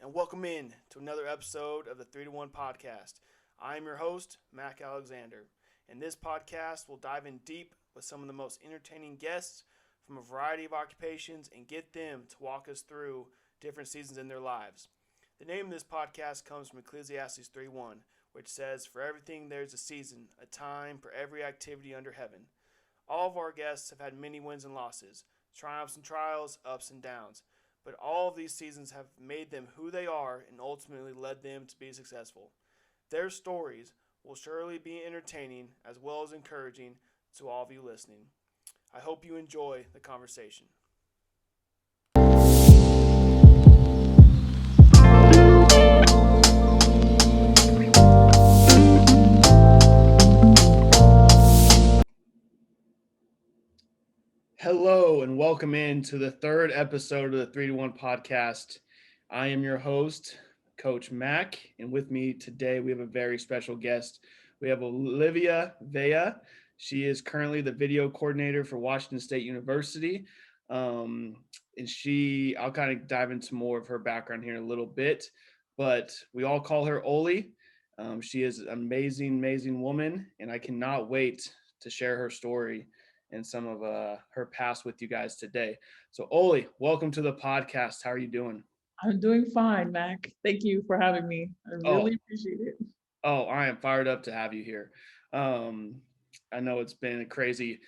and welcome in to another episode of the 3 to 1 podcast. I am your host, Mac Alexander, and this podcast will dive in deep with some of the most entertaining guests from a variety of occupations and get them to walk us through different seasons in their lives. The name of this podcast comes from Ecclesiastes 3:1, which says, "For everything there's a season, a time for every activity under heaven." All of our guests have had many wins and losses, triumphs and trials, ups and downs. But all of these seasons have made them who they are and ultimately led them to be successful. Their stories will surely be entertaining as well as encouraging to all of you listening. I hope you enjoy the conversation. Hello and welcome in to the third episode of the 3 to 1 podcast. I am your host, Coach Mac, and with me today we have a very special guest. We have Olivia Vea. She is currently the video coordinator for Washington State University. And I'll kind of dive into more of her background here in a little bit, but we all call her Oli. She is an amazing, amazing woman, and I cannot wait to share her story and some of her past with you guys today. So, Oli, welcome to the podcast. How are you doing? I'm doing fine, Mac. Thank you for having me. I Oh, really appreciate it. I am fired up to have you here. Um, I know it's been a crazy,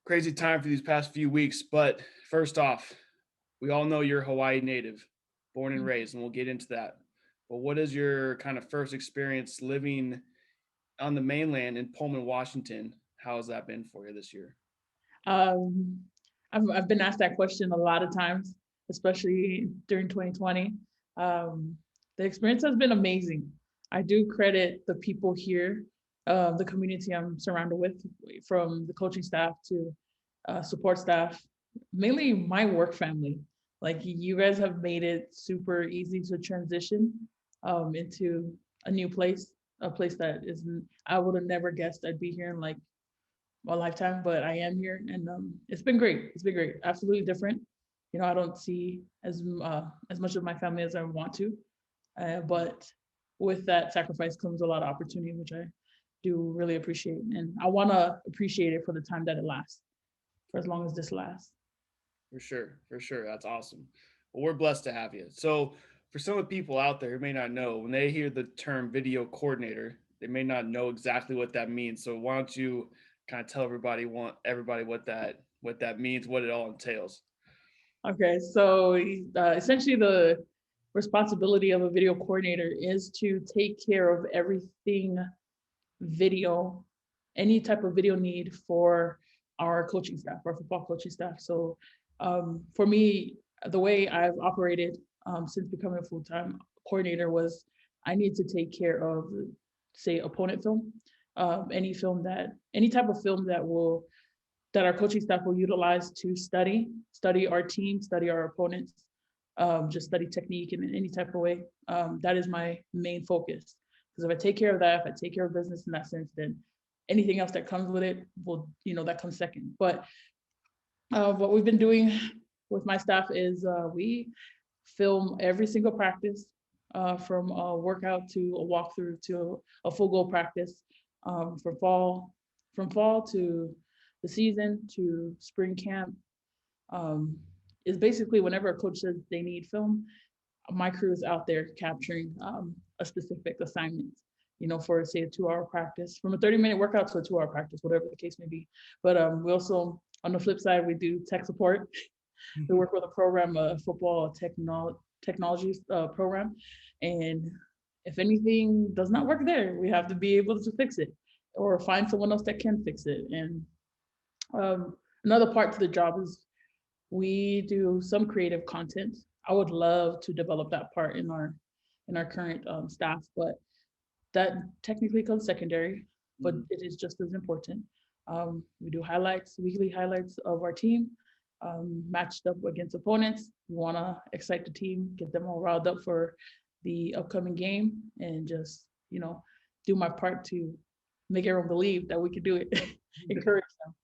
crazy time for these past few weeks, but first off, we all know you're a Hawaii native, born and raised, and we'll get into that. But what is your kind of first experience living on the mainland in Pullman, Washington? How has that been for you this year? Um, I've been asked that question a lot of times, especially during 2020. Um, the experience has been amazing. I do credit the people here, the community I'm surrounded with, from the coaching staff to support staff, mainly my work family. Like you guys have made it super easy to transition into a new place, a place that is I would have never guessed I'd be here in like a lifetime, but I am here, and it's been great. It's been great. Absolutely different. I don't see as much of my family as I want to, but with that sacrifice comes a lot of opportunity, which I do really appreciate, and I want to appreciate it for the time that it lasts, for as long as this lasts. For sure, for sure. That's awesome. Well, we're blessed to have you. So, for some of the people out there who may not know, when they hear the term video coordinator, they may not know exactly what that means. So, why don't you kind of tell everybody what that means, what it all entails? Okay, so essentially the responsibility of a video coordinator is to take care of everything video, any type of video need for our coaching staff, our football coaching staff. So for me, the way I've operated since becoming a full-time coordinator was I need to take care of, say, opponent film, any type of film that our coaching staff will utilize to study our team, study our opponents, just study technique in any type of way. That is my main focus. Because if I take care of that, if I take care of business in that sense, then anything else that comes with it that comes second. But what we've been doing with my staff is we film every single practice, from a workout to a walkthrough to a full goal practice, from fall to the season to spring camp. Um, is basically whenever a coach says they need film, my crew is out there capturing a specific assignment, for say a 2 hour practice, from a 30-minute workout to a 2 hour practice, whatever the case may be. But we also, on the flip side, we do tech support. We work with a program, a football technology program. And if anything does not work there, we have to be able to fix it or find someone else that can fix it. And another part to the job is we do some creative content. I would love to develop that part in our current staff, but that technically comes secondary, but Mhm. it is just as important. We do highlights, weekly highlights of our team, matched up against opponents. We want to excite the team, get them all riled up for the upcoming game, and just do my part to make everyone believe that we can do it. Encourage them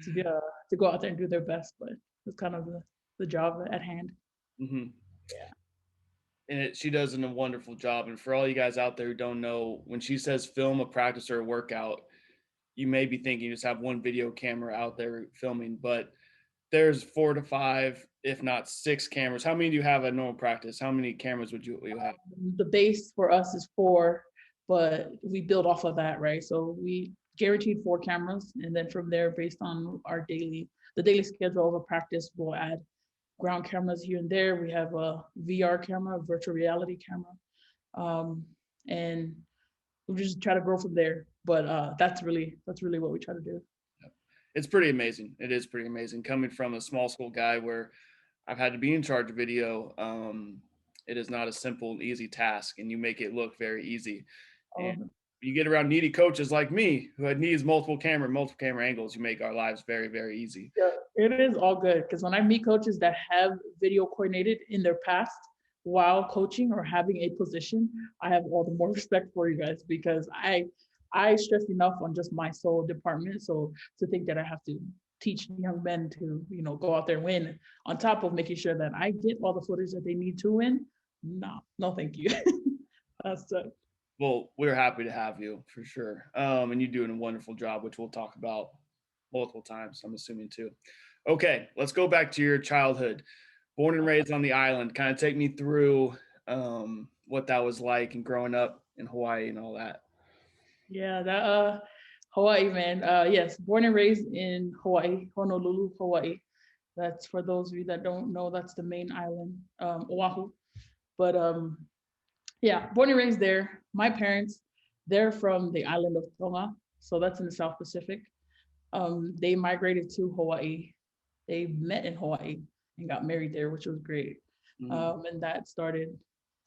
to be to go out there and do their best. But it's kind of the job at hand. Mhm. Yeah. and she does a wonderful job. And for all you guys out there who don't know, when she says film a practice or a workout, you may be thinking you just have one video camera out there filming, but there's 4 to 5, if not 6 cameras. How many do you have at normal practice? How many cameras would you have? The base for us is 4, but we build off of that, right? So we guaranteed 4 cameras, and then from there, based on the daily schedule of a practice, we'll add ground cameras here and there. We have a VR camera, a virtual reality camera, and we just try to grow from there. But that's really what we try to do. It's pretty amazing. It is pretty amazing coming from a small school guy where I've had to be in charge of video. It is not a simple and easy task, and you make it look very easy. And you get around needy coaches like me who needs multiple camera angles, you make our lives very, very easy. Yeah, it is all good, because when I meet coaches that have video coordinated in their past while coaching or having a position, I have all the more respect for you guys, because I stress enough on just my sole department. So to think that I have to teach young men to, go out there and win, on top of making sure that I get all the footage that they need to win, no, thank you. That's it. Well, we're happy to have you for sure. And you're doing a wonderful job, which we'll talk about multiple times, I'm assuming too. Okay, let's go back to your childhood. Born and raised on the island. Kind of take me through what that was like and growing up in Hawaii and all that. Yeah, that Hawaii, man. Yes, born and raised in Hawaii, Honolulu, Hawaii. That's, for those of you that don't know, that's the main island, Oahu. But yeah, born and raised there. My parents, they're from the island of Tonga, so that's in the South Pacific. They migrated to Hawaii. They met in Hawaii and got married there, which was great. Mm-hmm. And that started,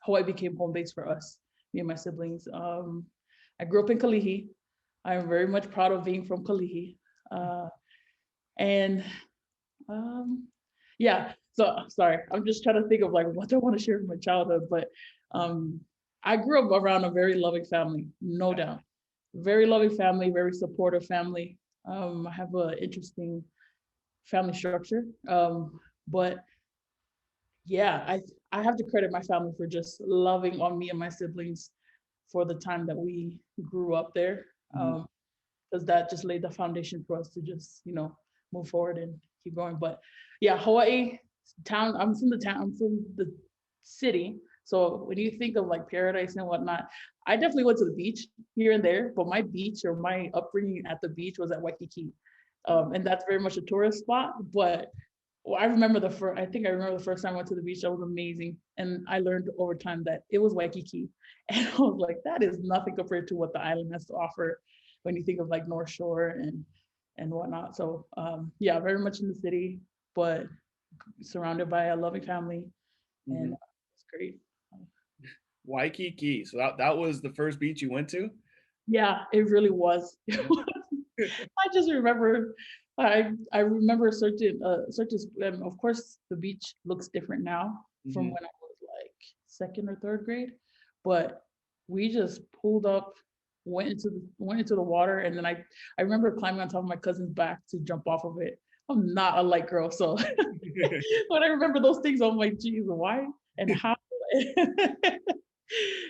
Hawaii became home base for us, me and my siblings. I grew up in Kalihi. I'm very much proud of being from Kalihi. Yeah, so sorry, I'm just trying to think of like what I want to share from my childhood, but I grew up around a very loving family, no doubt. Very loving family, very supportive family. I have an interesting family structure. But yeah, I have to credit my family for just loving on me and my siblings for the time that we grew up there. Because that just laid the foundation for us to just, move forward and keep going. But yeah, Hawaii town, I'm from the city. So when you think of like paradise and whatnot, I definitely went to the beach here and there, but my beach or my upbringing at the beach was at Waikiki. And that's very much a tourist spot. But I remember the first time I went to the beach, that was amazing. And I learned over time that it was Waikiki. And I was like, that is nothing compared to what the island has to offer when you think of like North Shore and whatnot. So yeah, very much in the city, but surrounded by a loving family. And it's great. Waikiki. So that was the first beach you went to? Yeah, it really was. I just remember, I remember certain, of course, the beach looks different now from when I was like 2nd or 3rd grade, but we just pulled up, went into the water, and then I remember climbing on top of my cousin's back to jump off of it. I'm not a light girl, so when I remember those things, I'm like, geez, why and how?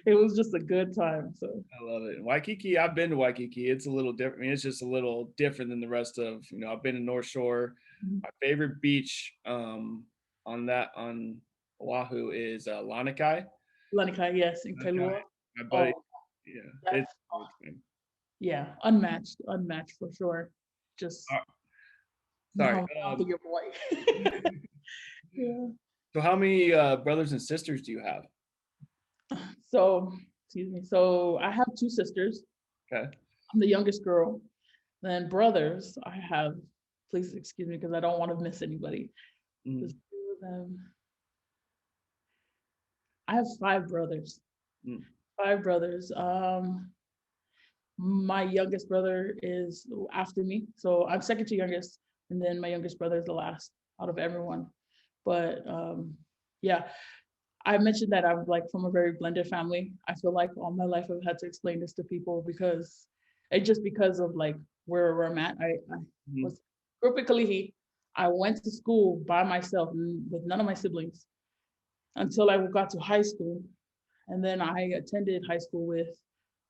It was just a good time. So I love it. Waikiki, I've been to Waikiki. It's a little different. I mean, it's just a little different than the rest of, I've been to North Shore. My favorite beach on Oahu is Lanikai. Lanikai, yes, in Kailua. My buddy, it's unmatched for sure. Just sorry. Your boy. Yeah. So how many brothers and sisters do you have? So, excuse me. So I have 2 sisters. Okay. I'm the youngest girl. Then brothers, I have, please excuse me, because I don't want to miss anybody. There's 2 of them. I have 5 brothers. 5 brothers. My youngest brother is after me. So I'm second to youngest. And then my youngest brother is the last out of everyone. But yeah. I mentioned that I'm like from a very blended family. I feel like all my life I've had to explain this to people because of like where I'm at. I was grew up in Kalihi. I went to school by myself with none of my siblings. until I got to high school. And then I attended high school with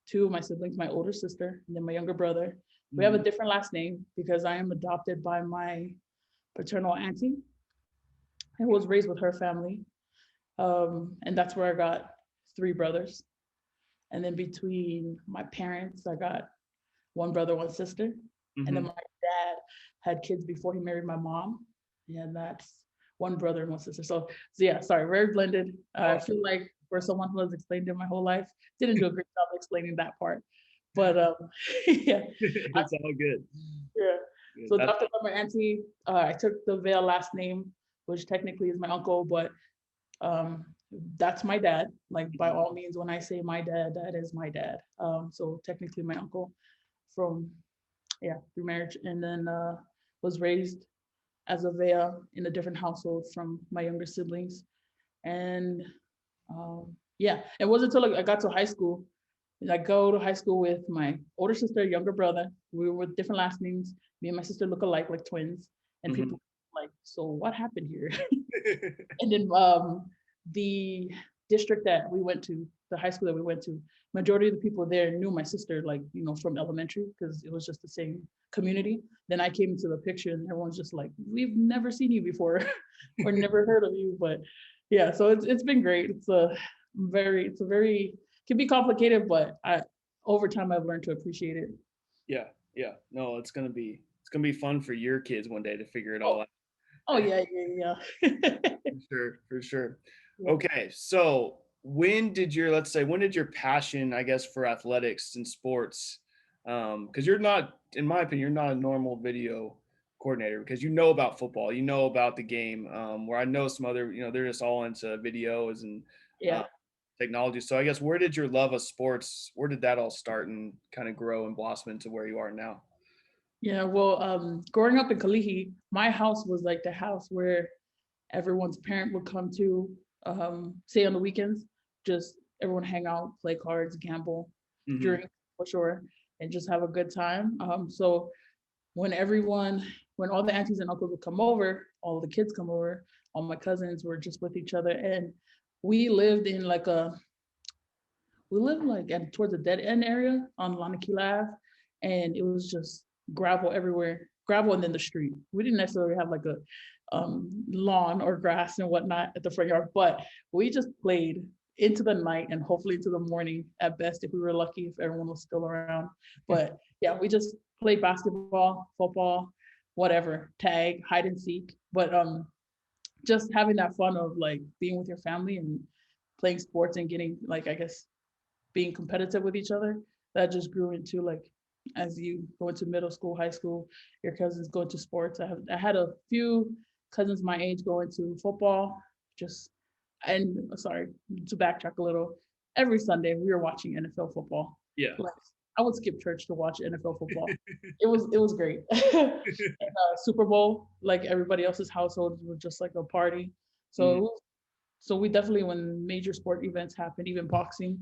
two of my siblings, my older sister, and then my younger brother. We have a different last name because I am adopted by my paternal auntie. I was raised with her family. And that's where I got three brothers. And then between my parents, I got one brother, one sister. And then my dad had kids before he married my mom. And that's one brother and one sister. So yeah, sorry, very blended. I feel like for someone who has explained it my whole life, didn't do a great job explaining that part. But yeah. It's all good. Yeah. So adopted by my auntie. I took the Vea last name, which technically is my uncle, but that's my dad. Like by all means, when I say my dad, that is my dad. So technically my uncle from through marriage, and then was raised as a Vea in a different household from my younger siblings. And it wasn't until I got to high school. I go to high school with my older sister, younger brother. We were with different last names. Me and my sister look alike, like twins. And people like, so what happened here? And then the district that we went to, the high school that we went to, majority of the people there knew my sister, like, from elementary, because it was just the same community. Then I came into the picture and everyone's just like, we've never seen you before or never heard of you. But yeah, so it's been great. It's a very can be complicated, but over time I've learned to appreciate it. Yeah. No, it's gonna be fun for your kids one day to figure it all out. Oh yeah. For sure. Yeah. Okay, so when did your passion, I guess, for athletics and sports? Because you're not, in my opinion, you're not a normal video coordinator, because you know about football, you know about the game. Where I know some other, they're just all into videos and technology. So I guess, where did your love of sports, where did that all start and kind of grow and blossom into where you are now? Yeah, well, growing up in Kalihi, my house was like the house where everyone's parent would come to, say on the weekends, just everyone hang out, play cards, gamble, drink for sure, and just have a good time. So when all the aunties and uncles would come over, all the kids come over, all my cousins were just with each other, and we lived towards the dead end area on Lanakila Ave, and it was just gravel everywhere, gravel and then the street. We didn't necessarily have like a lawn or grass and whatnot at the front yard, but we just played into the night and hopefully into the morning at best if we were lucky, if everyone was still around. But yeah, we just played basketball, football, whatever, tag, hide and seek. But just having that fun of like being with your family and playing sports and getting, like, I guess, being competitive with each other, that just grew into, like, as you go into middle school, high school, your cousins go into sports. I had a few cousins my age go into football. And sorry to backtrack a little, every Sunday we were watching NFL football. Yeah. Like, I would skip church to watch NFL football. It was great. And, Super Bowl, like everybody else's household, was just like a party. So so we definitely, when major sport events happened, even boxing,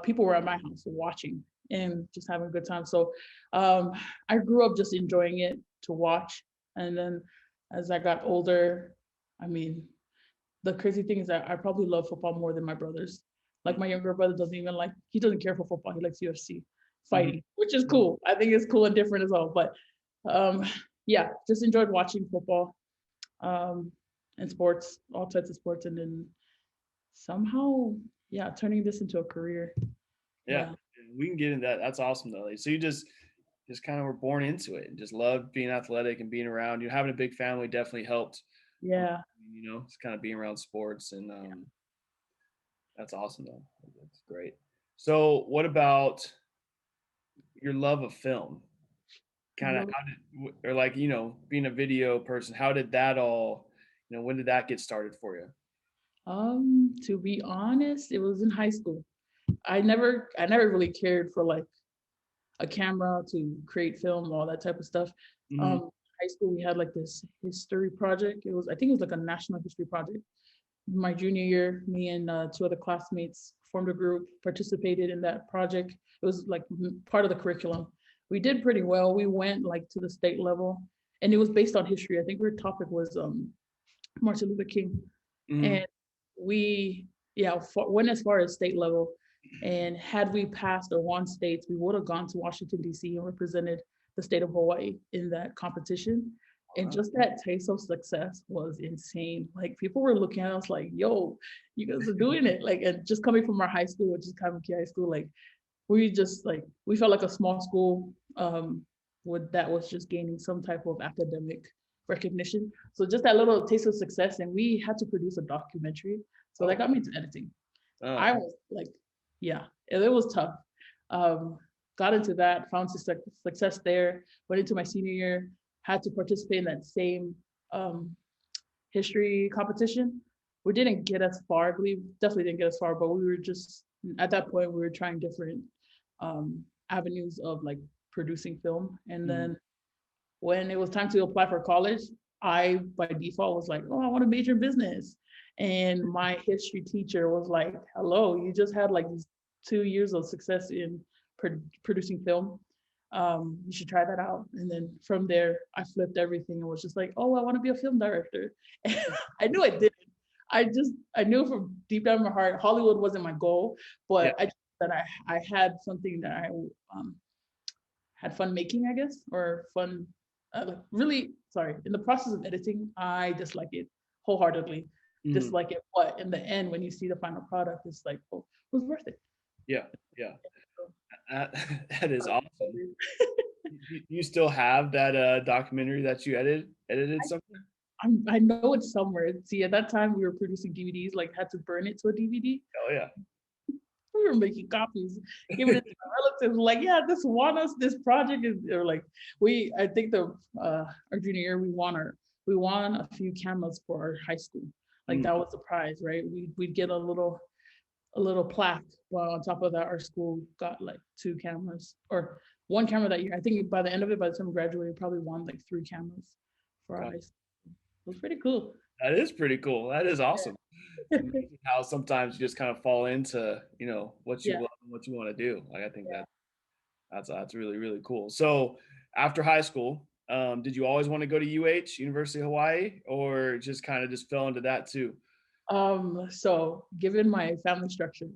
people were at my house watching and just having a good time. So I grew up just enjoying it to watch. And then as I got older, I mean, the crazy thing is that I probably love football more than my brothers. Like, my younger brother he doesn't care for football. He likes UFC fighting, which is cool. I think it's cool and different as well. But yeah, just enjoyed watching football and sports, all types of sports. And then somehow, turning this into a career. Yeah. We can get into that. That's awesome though. So you just kind of were born into it and just loved being athletic and being around. Having a big family definitely helped. Yeah. It's kind of being around sports, and that's awesome though. That's great. So what about your love of film? Kind of being a video person, how did that all, when did that get started for you? To be honest, it was in high school. I never really cared for like a camera to create film, all that type of stuff. High school, we had like this history project. I think it was like a national history project. My junior year, me and two other classmates formed a group, participated in that project. It was like part of the curriculum. We did pretty well. We went like to the state level, and it was based on history. I think our topic was Martin Luther King. And went as far as state level. And had we passed or won states, we would have gone to Washington, D.C. and represented the state of Hawaii in that competition. And just that taste of success was insane. Like people were looking at us like, yo, you guys are doing it. Like, and just coming from our high school, which is Kabuki High School, like we felt like a small school that was just gaining some type of academic recognition. So just that little taste of success, and we had to produce a documentary. So that got me into editing. I was like, yeah, it was tough. Got into that, found success there, went into my senior year, had to participate in that same history competition. We didn't get as far, I believe, definitely didn't get as far, but we were just, at that point, we were trying different avenues of like producing film. And then when it was time to apply for college, I, by default, was like, oh, I want to major in business. And my history teacher was like, hello, you just had like these 2 years of success in producing film. You should try that out. And then from there, I flipped everything and was just like, oh, I want to be a film director. And I knew I didn't. I knew from deep down in my heart, Hollywood wasn't my goal, but I just that I had something that I had fun making, I guess, or fun, really, sorry, in the process of editing, I dislike it wholeheartedly. Dislike it, but in the end, when you see the final product, it's like, oh, it was worth it. Yeah. That is awesome. You still have that documentary that you edited something? I know it's somewhere. See, at that time we were producing DVDs, like had to burn it to a DVD. Oh yeah. We were making copies, giving it to our relatives, like, yeah, this project is, or like, I think our junior year, we won a few cameras for our high school. Like that was the prize, right? We'd get a little plaque. While on top of that, our school got like 2 cameras or 1 camera that year. I think by the end of it, by the time we graduated, we probably won like 3 cameras for our high school. It was pretty cool. That is pretty cool. That is awesome. How sometimes you just kind of fall into, what you want to do. Like I think that's really, really cool. So after high school, did you always want to go to University of Hawaii, or just kind of just fell into that too? So given my family structure,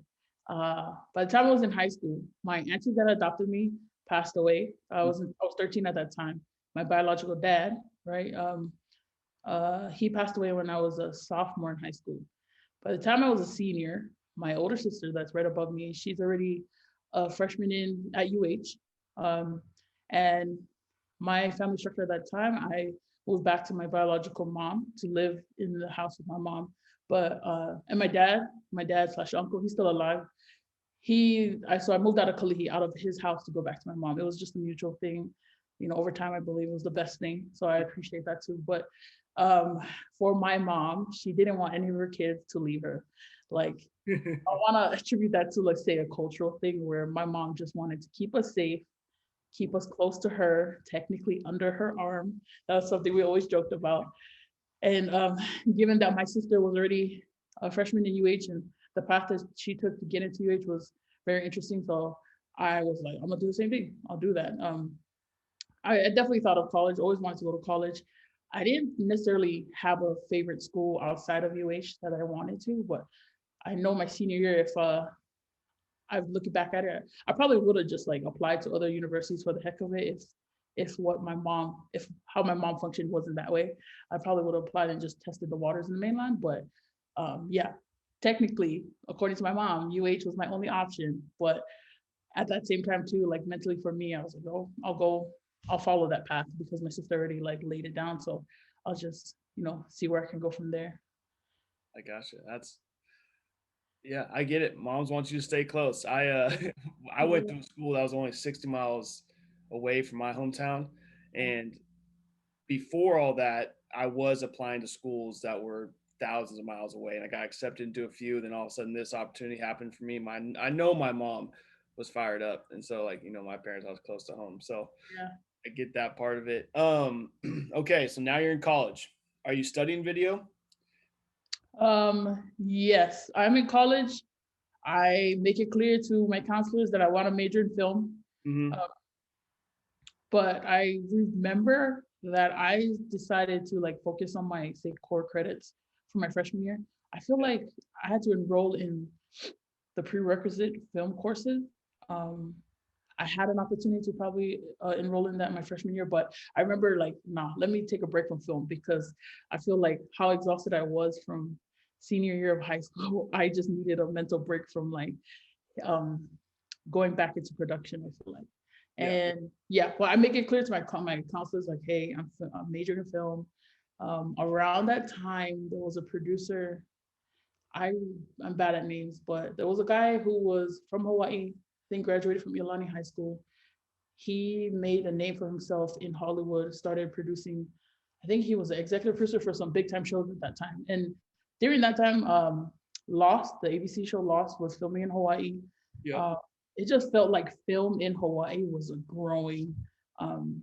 by the time I was in high school, my auntie that adopted me passed away. I was 13 at that time. My biological dad, right? He passed away when I was a sophomore in high school. By the time I was a senior, my older sister that's right above me, she's already a freshman at UH. And my family structure at that time, I moved back to my biological mom to live in the house with my mom. But and my dad/uncle, he's still alive. So I moved out of Kalihi, out of his house to go back to my mom. It was just a mutual thing. Over time, I believe it was the best thing. So I appreciate that too. But for my mom, she didn't want any of her kids to leave her. Like, I want to attribute that to, let's say, a cultural thing where my mom just wanted to keep us safe, keep us close to her, technically under her arm. That was something we always joked about. And given that my sister was already a freshman in UH and the path that she took to get into UH was very interesting, so I was like, I'm gonna do the same thing. I'll do that. I definitely thought of college, always wanted to go to college. I didn't necessarily have a favorite school outside of UH that I wanted to, but I know my senior year, if I'm looking back at it, I probably would have just like applied to other universities for the heck of it. If how my mom functioned wasn't that way, I probably would have applied and just tested the waters in the mainland. But yeah, technically, according to my mom, UH was my only option. But at that same time too, like mentally for me, I was like, oh, I'll follow that path because my sister already like laid it down. So I'll just, see where I can go from there. I gotcha. Yeah, I get it. Moms want you to stay close. I went to a school that was only 60 miles away from my hometown. And before all that, I was applying to schools that were thousands of miles away, and I got accepted into a few. Then all of a sudden this opportunity happened for me. I know my mom was fired up. And so my parents, I was close to home. So yeah. I get that part of it. Okay. So now you're in college. Are you studying video? Yes, I'm in college. I make it clear to my counselors that I want to major in film. But I remember that I decided to like focus on my, say, core credits for my freshman year. I feel like I had to enroll in the prerequisite film courses. Um, I had an opportunity to probably enroll in that my freshman year, but I remember like, nah, let me take a break from film because I feel like how exhausted I was from senior year of high school. I just needed a mental break from like um, going back into production. I feel like, Yeah. and yeah, well, I make it clear to my counselors like, hey, I'm majoring in film. Around that time, there was a producer. I I'm bad at names, but there was a guy who was from Hawaii. I think graduated from Ilani High School. He made a name for himself in Hollywood. Started producing. I think he was an executive producer for some big time shows at that time. And during that time, Lost, the ABC show Lost, was filming in Hawaii. Yep. Uh, it just felt like film in Hawaii was um,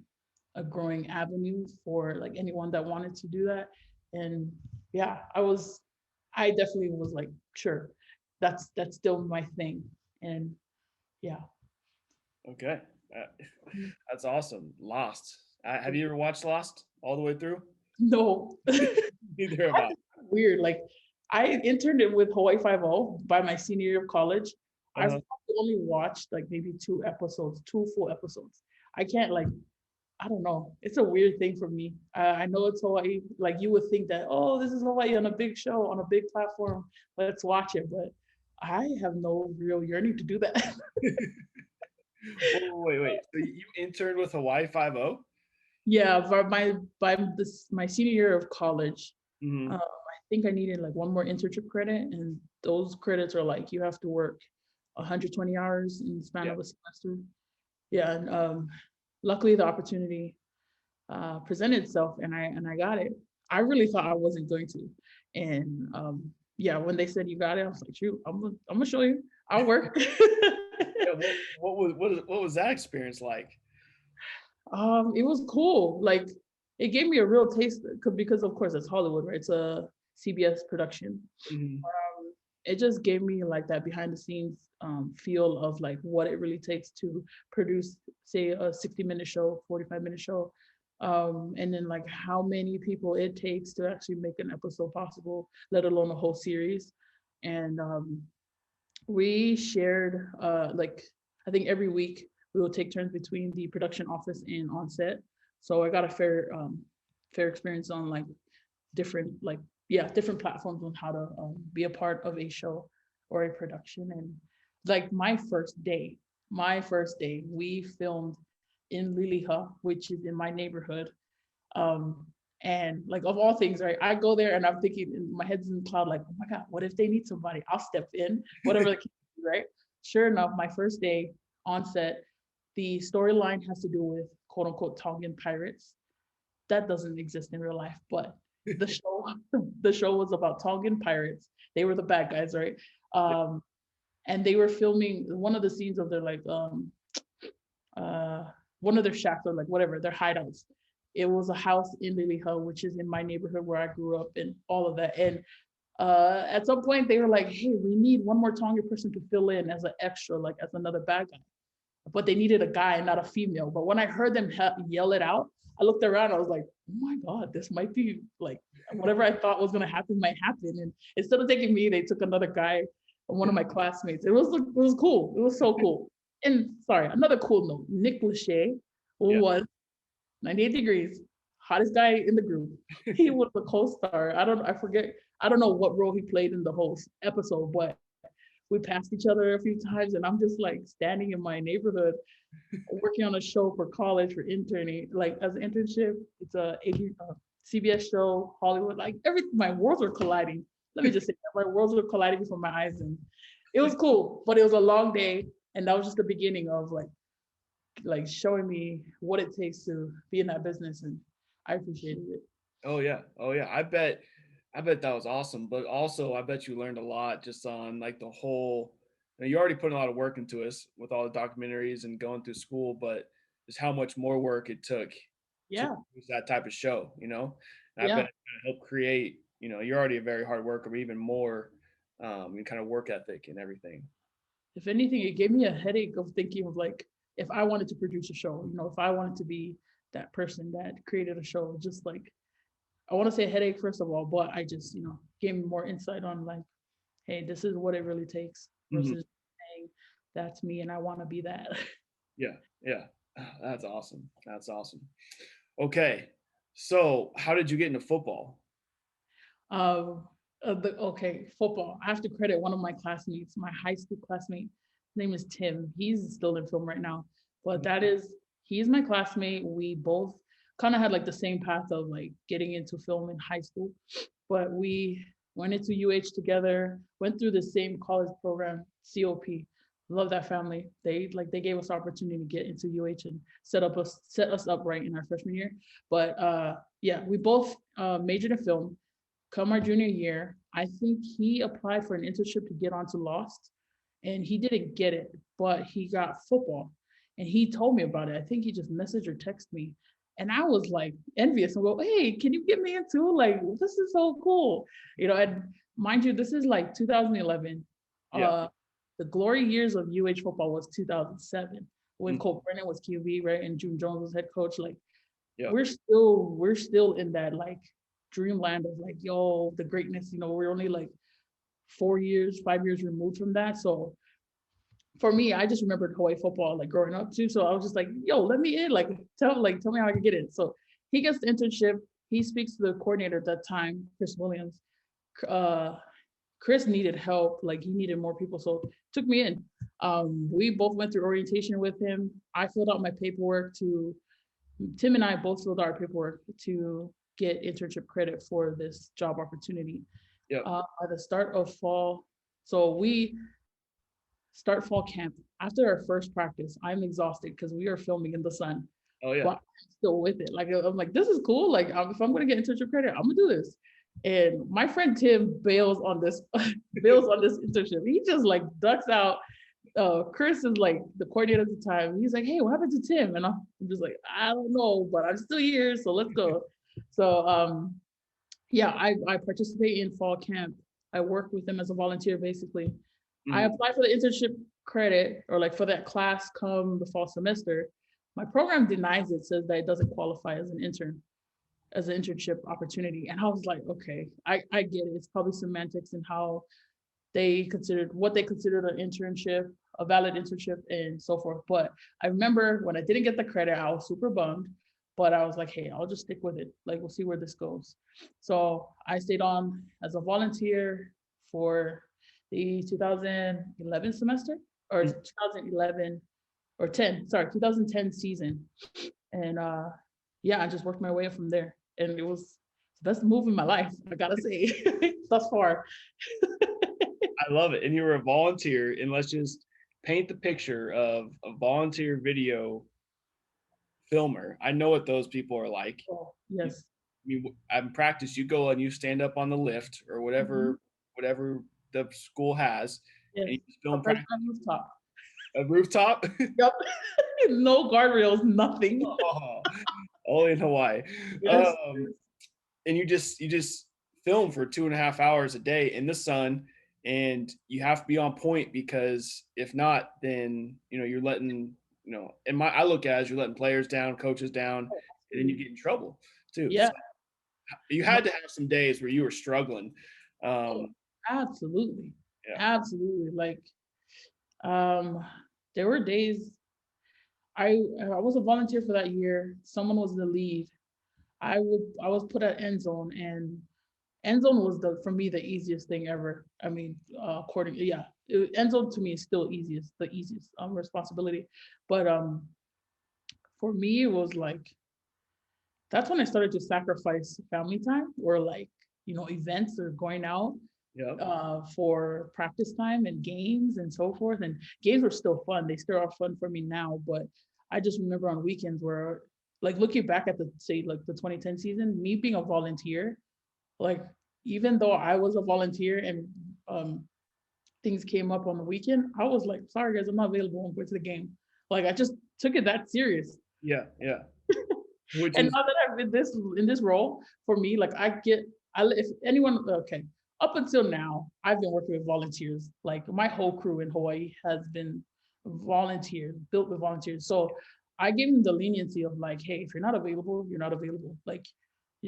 a growing avenue for like anyone that wanted to do that. And yeah, I definitely was like, sure, that's still my thing. And yeah. Okay. That's awesome. Lost. Have you ever watched Lost all the way through? No, Neither have I. weird. Like I interned it with Hawaii Five O by my senior year of college. I've Uh-huh. probably only watched like maybe two episodes, two full episodes. I can't like, I don't know. It's a weird thing for me. I know it's Hawaii. Like you would think that, oh, this is Hawaii on a big show, on a big platform. Let's watch it. But I have no real yearning to do that. Whoa, wait. So you interned with Hawaii 5-0? Yeah, by my senior year of college, Mm-hmm. I think I needed like one more internship credit, and those credits are like you have to work 120 hours in the span Yeah. of a semester. Yeah, and luckily the opportunity presented itself, and I got it. I really thought I wasn't going to, and yeah, when they said you got it, I was like, shoot, I'm gonna show you. I'll work. Yeah. What was that experience like? It was cool. Like it gave me a real taste because of course it's Hollywood, right? It's a CBS production. Mm-hmm. It just gave me like that behind the scenes feel of like what it really takes to produce, say, a 60-minute show, 45-minute show. And then like how many people it takes to actually make an episode possible, let alone a whole series. And we shared like I think every week we will take turns between the production office and on set. So I got a fair experience on like different like yeah different platforms on how to be a part of a show or a production. And like my first day we filmed in Liliha, which is in my neighborhood. um and like of all things, right, I go there and I'm thinking in my head's in the cloud like, oh my god, what if they need somebody, I'll step in, whatever the case is, right? Sure enough, my first day on set, the storyline has to do with quote unquote Tongan pirates. That doesn't exist in real life, but the show the show was about Tongan pirates. They were the bad guys, right? Yeah. um and they were filming one of the scenes of their like uh one of their shacks or like whatever their hideouts. It was a house in Liliha, which is in my neighborhood where I grew up and all of that. And at some point they were like, hey, we need one more Tongan person to fill in as an extra, like as another bad guy. But they needed a guy, not a female. But when I heard them yell it out, I looked around. I was like, oh my god, this might be like whatever I thought was gonna happen might happen. And instead of taking me, they took another guy, one of my classmates. It was cool. It was so cool. And sorry, another cool note: Nick Lachey Yeah. was 98 Degrees, hottest guy in the group. He was the co-star. I forget. I don't know what role he played in the whole episode, but we passed each other a few times, and I'm just like standing in my neighborhood working on a show for college for interning, like as an internship. It's a CBS show, Hollywood, like every my worlds were colliding. Let me just say that my worlds were colliding before my eyes, and it was cool, but it was a long day, and that was just the beginning of like showing me what it takes to be in that business, and I appreciated it. Oh yeah. Oh yeah. I bet that was awesome. But also I bet you learned a lot just on like the whole, you already put a lot of work into us with all the documentaries and going through school, but just how much more work it took to Yeah, produce that type of show, you know? And I bet yeah. it kind of helped create, you're already a very hard worker, but even more in kind of work ethic and everything. If anything, it gave me a headache of thinking of like if I wanted to produce a show, if I wanted to be that person that created a show, just like I want to say headache first of all, but I just, gave me more insight on like, hey, this is what it really takes Hmm. versus saying that's me and I want to be that. Yeah, yeah. That's awesome. That's awesome. Okay, so how did you get into football? Um, okay, football. I have to credit one of my classmates, my high school classmate. His name is Tim. He's still in film right now, but he's my classmate. We both kind of had like the same path of like getting into film in high school, but we went into UH together, went through the same college program, COP. Love that family. They gave us opportunity to get into UH and set us up right in our freshman year. But yeah, we both majored in film. Come our junior year, I think he applied for an internship to get onto Lost, and he didn't get it, but he got football, and he told me about it. I think he just messaged or texted me, and I was like envious and go, "Hey, can you get me into like this is so cool?" And mind you, this is like 2011. Yeah. The glory years of UH football was 2007 when Mm. Colt Brennan was QB, right, and June Jones was head coach. Like Yeah. we're still in that like dreamland of like, yo, the greatness. We're only like 4 years, 5 years removed from that. So for me, I just remembered Hawaii football like growing up too. So I was just like, yo, let me in. Like tell me how I can get in. So he gets the internship. He speaks to the coordinator at that time, Chris Williams. Uh Chris needed help, like he needed more people. So took me in. We both went through orientation with him. I filled out my paperwork to Tim and I both filled out our paperwork to get internship credit for this job opportunity. Yeah. At the start of fall, so we start fall camp. After our first practice, I'm exhausted because we are filming in the sun, Oh yeah. but I'm still with it. Like I'm like, this is cool. Like if I'm gonna get internship credit, I'm gonna do this. And my friend Tim bails on this, bails on this internship. He just like ducks out. Chris is like the coordinator at the time. He's like, "Hey, what happened to Tim?" And I'm just like, "I don't know, but I'm still here, so let's go." So yeah, I participate in fall camp. I work with them as a volunteer basically. I Mhm. apply for the internship credit or like for that class come the fall semester. My program denies it, says that it doesn't qualify as an intern, as an internship opportunity. And I was like, okay, I get it. It's probably semantics and how what they considered an internship, a valid internship, and so forth. But I remember when I didn't get the credit, I was super bummed. But I was like, hey, I'll just stick with it. Like, we'll see where this goes. So I stayed on as a volunteer for the 2011 semester or Mm. 2011 or 10, sorry, 2010 season. And yeah, I just worked my way up from there. And it was the best move in my life, I gotta say, thus far. I love it. And you were a volunteer, and let's just paint the picture of a volunteer video filmer. I know what those people are like. Oh, You, yes. in practice, you go and you stand up on the lift or Mhm. whatever the school has, and Yes. you just film Up right practice. on the rooftop. A rooftop. Yep. No guardrails, nothing. Oh, only in Hawaii. Yes. Um, and you just film for 2.5 hours a day in the sun, and you have to be on point because if not, then you're letting and my I look at it as you're letting players down, coaches down, Oh, and then you absolutely. get in trouble too. Yeah. So you No, had to have some days where you were struggling. oh, Um, absolutely. yeah. Absolutely. Like, um, there were days I was a volunteer for that year. Someone was the lead. I was put at end zone, and end zone was the for me the easiest thing ever. I mean, according yeah, end zone to me is still the easiest responsibility. But for me, it was like that's when I started to sacrifice family time or like events or going out Yeah. for practice time and games and so forth. And games were still fun. They still are fun for me now. But I just remember on weekends where, like, looking back at the say like the 2010 season, me being a volunteer, like even though I was a volunteer and things came up on the weekend, I was like, sorry guys, I'm not available. I'm going to the game. Like I just took it that serious. Yeah. Yeah. Which And is now that I'm in this role, for me, like if anyone okay, up until now, I've been working with volunteers. Like my whole crew in Hawaii has been volunteers, built with volunteers. So I gave them the leniency of like, hey, if you're not available, you're not available. Like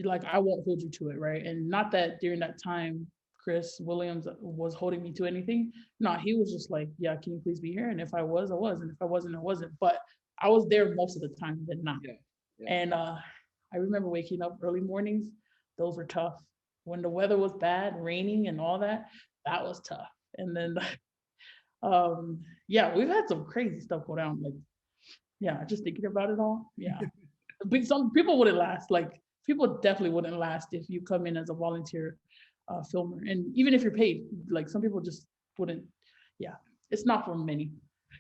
like, I won't hold you to it, right? And not that during that time Chris Williams was holding me to anything. No, he was just like, yeah, can you please be here? And if I was, I was, and if I wasn't, I wasn't. But I was there most of the time than not. Yeah. Yeah. And I remember waking up early mornings. Those were tough. When the weather was bad, raining and all that, that was tough. And then yeah, we've had some crazy stuff go down. Like, yeah, just thinking about it all. Yeah. But some people wouldn't last. Like, people definitely wouldn't last if you come in as a volunteer filmer. And even if you're paid, like, some people just wouldn't. Yeah, it's not for many.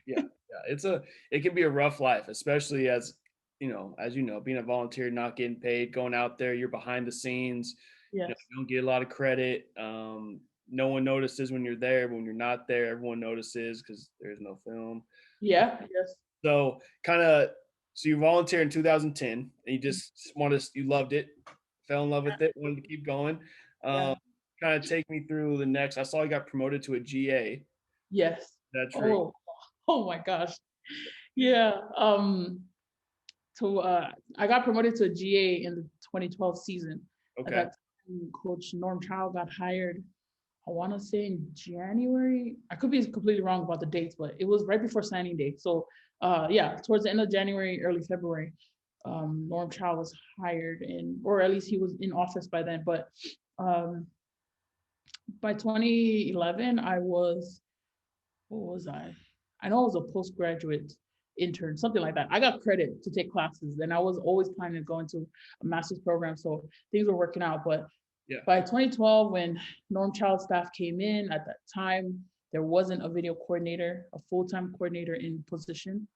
Yeah. It can be a rough life, especially as being a volunteer, not getting paid, going out there, you're behind the scenes. Yes. You don't get a lot of credit. No one notices when you're there, but when you're not there, everyone notices because there's no film. Yeah. Yes. So so you volunteered in 2010, and you just you loved it, fell in love with it, wanted to keep going. Yeah. Kind of take me through the next. I saw you got promoted to a GA. Yes. That's true. Oh my gosh. Yeah. So I got promoted to a GA in the 2012 season. At Okay. that time, Coach Norm Child got hired. I want to say in January. I could be completely wrong about the dates, but it was right before signing day. So yeah, towards the end of January, early February, Norm Child was hired, or at least he was in office by then. But um, by 2011, what was I? I know I was a postgraduate intern, something like that. I got credit to take classes, and I was always planning to go into a master's program, so things were working out. But Yeah. by 2012, when Norm Child staff came in, at that time, there wasn't a video coordinator, a full-time coordinator in position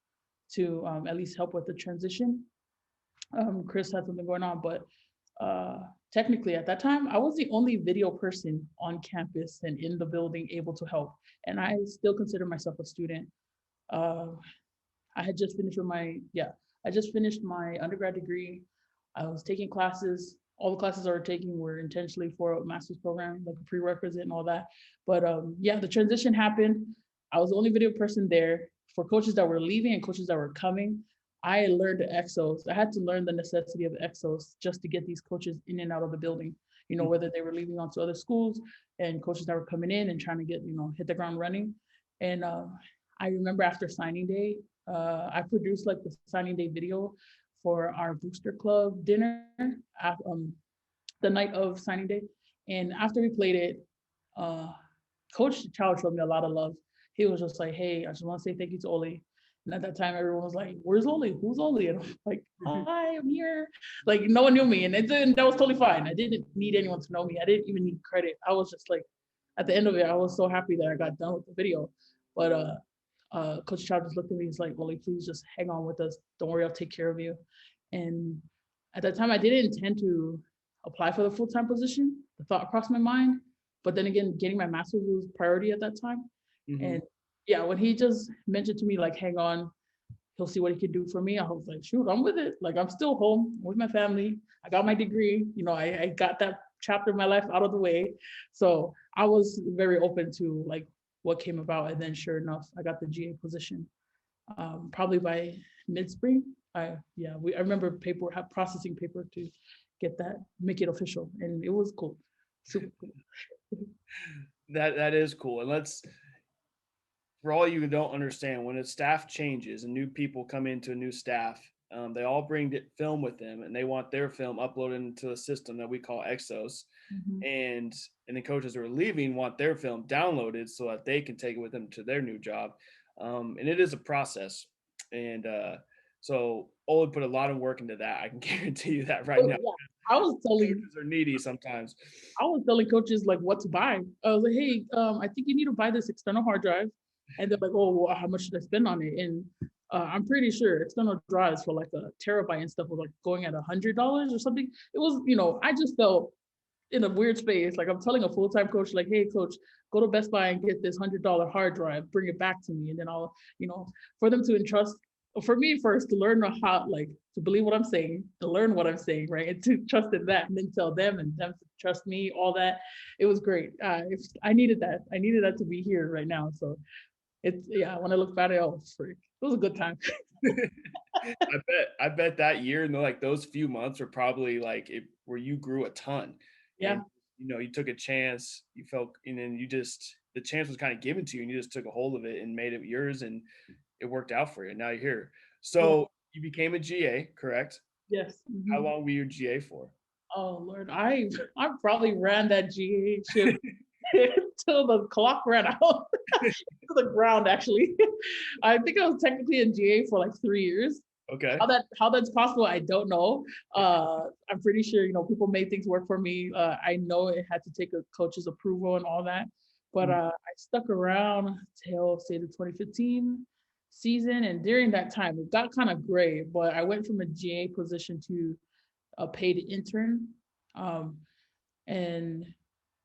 to at least help with the transition. Chris had something going on, but technically at that time, I was the only video person on campus and in the building able to help. And I still consider myself a student. Uh, I had just finished I just finished my undergrad degree. I was taking classes. All the classes I were taking were intentionally for a master's program, like a prerequisite and all that. But yeah, the transition happened. I was the only video person there. For coaches that were leaving and coaches that were coming, I learned the exos. I had to learn the necessity of the exos just to get these coaches in and out of the building, whether they were leaving on to other schools and coaches that were coming in and trying to get, hit the ground running. And I remember after signing day, I produced like the signing day video for our booster club dinner at, the night of signing day. And after we played it, Coach Child showed me a lot of love. He was just like, hey, I just want to say thank you to Oli. And at that time, everyone was like, where's Oli? Who's Oli? And I'm like, hi, I'm here. Like, no one knew me. And that was totally fine. I didn't need anyone to know me. I didn't even need credit. I was just like, at the end of it, I was so happy that I got done with the video. But Coach Child just looked at me. He's like, Oli, please just hang on with us. Don't worry, I'll take care of you. And at that time, I didn't intend to apply for the full-time position. The thought crossed my mind. But then again, getting my master's was priority at that time. Mm-hmm. And yeah, when he just mentioned to me, like, hang on, he'll see what he can do for me, I was like, shoot, I'm with it. Like, I'm still home with my family. I got my degree. I got that chapter of my life out of the way. So I was very open to like what came about. And then sure enough, I got the GA position. Probably by mid-spring. I remember processing paper to get that, make it official. And it was cool. Super cool. That is cool. And for all you who don't understand, when a staff changes and new people come into a new staff, they all bring film with them, and they want their film uploaded into a system that we call Exos. Mm-hmm. And the coaches who are leaving want their film downloaded so that they can take it with them to their new job. And it is a process. And so Ola put a lot of work into that. I can guarantee you that right now. Yeah. I was telling coaches are needy sometimes. I was telling coaches like what to buy. I was like, hey, I think you need to buy this external hard drive. And they're like, oh, well, how much should I spend on it? And I'm pretty sure external drives for like a terabyte and stuff was like going at $100 or something. It was, I just felt in a weird space. Like, I'm telling a full-time coach, like, hey, coach, go to Best Buy and get this $100 hard drive, bring it back to me. And then I'll, for them to entrust, for me first, to learn how, like, to believe what I'm saying, to learn what I'm saying, right? And to trust in that, and then tell them and them to trust me, all that. It was great. I needed that. I needed that to be here right now. So it's, when I look back at it, oh, freak. It was a good time. I bet that year and like those few months were probably like where you grew a ton, and Yeah. you took a chance, you felt, and then you just the chance was kind of given to you, and you just took a hold of it and made it yours, and it worked out for you. Now you're here. Yeah. So you became a GA, correct? Yes. How Mhm. long were you GA for? Oh Lord, I probably ran that GA ship until the clock ran out to the ground. Actually, I think I was technically in GA for like 3 years. Okay. How that's possible, I don't know. I'm pretty sure people made things work for me. I know it had to take a coach's approval and all that, but Mhm. I stuck around till say the 2015 season, and during that time it got kind of gray. But I went from a GA position to a paid intern, um, and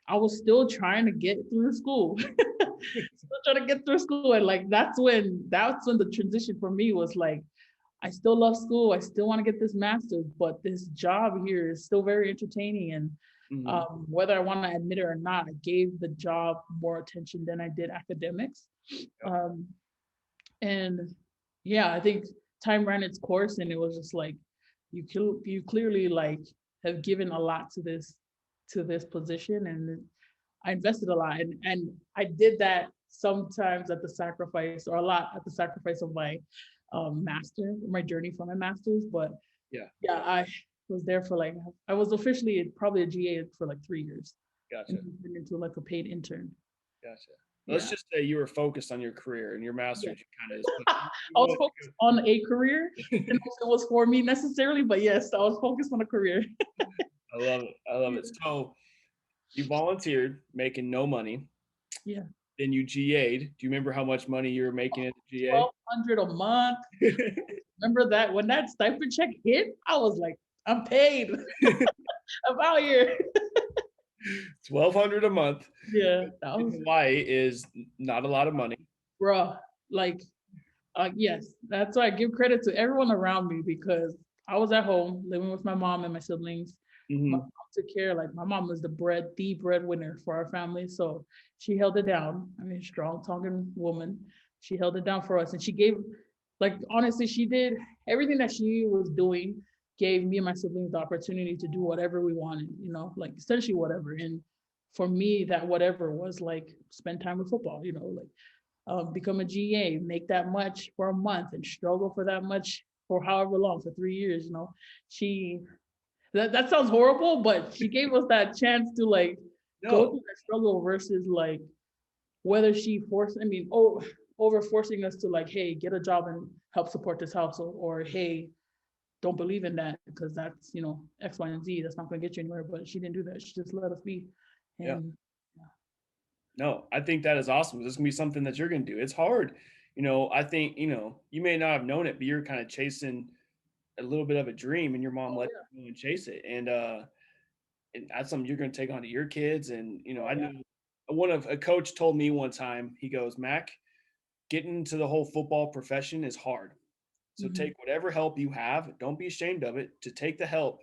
I was still trying to get through school. Still trying to get through school, and like that's when the transition for me was like I still love school. I still want to get this master's, but this job here is still very entertaining. And Mhm. whether I want to admit it or not, I gave the job more attention than I did academics. Yep. Um, and yeah, I think time ran its course, and it was just like you clearly like have given a lot to this position, and I invested a lot, and I did that sometimes at the sacrifice, or a lot at the sacrifice of my my journey for my master's. But Yeah. yeah, I was there for like I was officially probably a GA for like 3 years, and Gotcha. then turned into like a paid intern. Gotcha. Let's Yeah, just say you were focused on your career and your yeah. master's. You kind of just put, you I was wanted focused on a career. to And it was for me necessarily, but yes, I was focused on a career. I love it. I love Yeah. it. So you volunteered, making no money. Yeah. Then you GA'd. Do you remember how much money you were making as a GA? 1,200 a month. Remember that when that stipend check hit, I was like, I'm paid. I'm out here. 1,200 a month Yeah, that in was Hawaii is not a lot of money. bruh. Like, yes, that's why I give credit to everyone around me because I was at home living with my mom and my siblings. My mom Hmm. took care, like my mom was the breadwinner for our family. So she held it down. I mean, strong tonguing woman. She held it down for us. And she gave, like, honestly, she did everything that she was doing, gave me and my siblings the opportunity to do whatever we wanted, like essentially whatever. And for me, that whatever was like spend time with football, like become a GA, make that much for a month and struggle for that much for however long, for 3 years, She that sounds horrible, but she gave us that chance to like go No, through that struggle versus like whether she forced, I mean, over forcing us to like, hey, get a job and help support this household, or hey, don't believe in that because that's X, Y, and Z. That's not going to get you anywhere. But she didn't do that. She just let us be, yeah, and no. I think that is awesome. This is gonna be something that you're gonna do. It's hard. I think you may not have known it, but you're kind of chasing a little bit of a dream, and your mom oh let yeah, you go and chase it. And that's something you're going to take on to your kids. And oh I yeah, knew one of a coach told me one time. He goes, Mac, getting into the whole football profession is hard. So mm-hmm. take whatever help you have. Don't be ashamed of it. To take the help,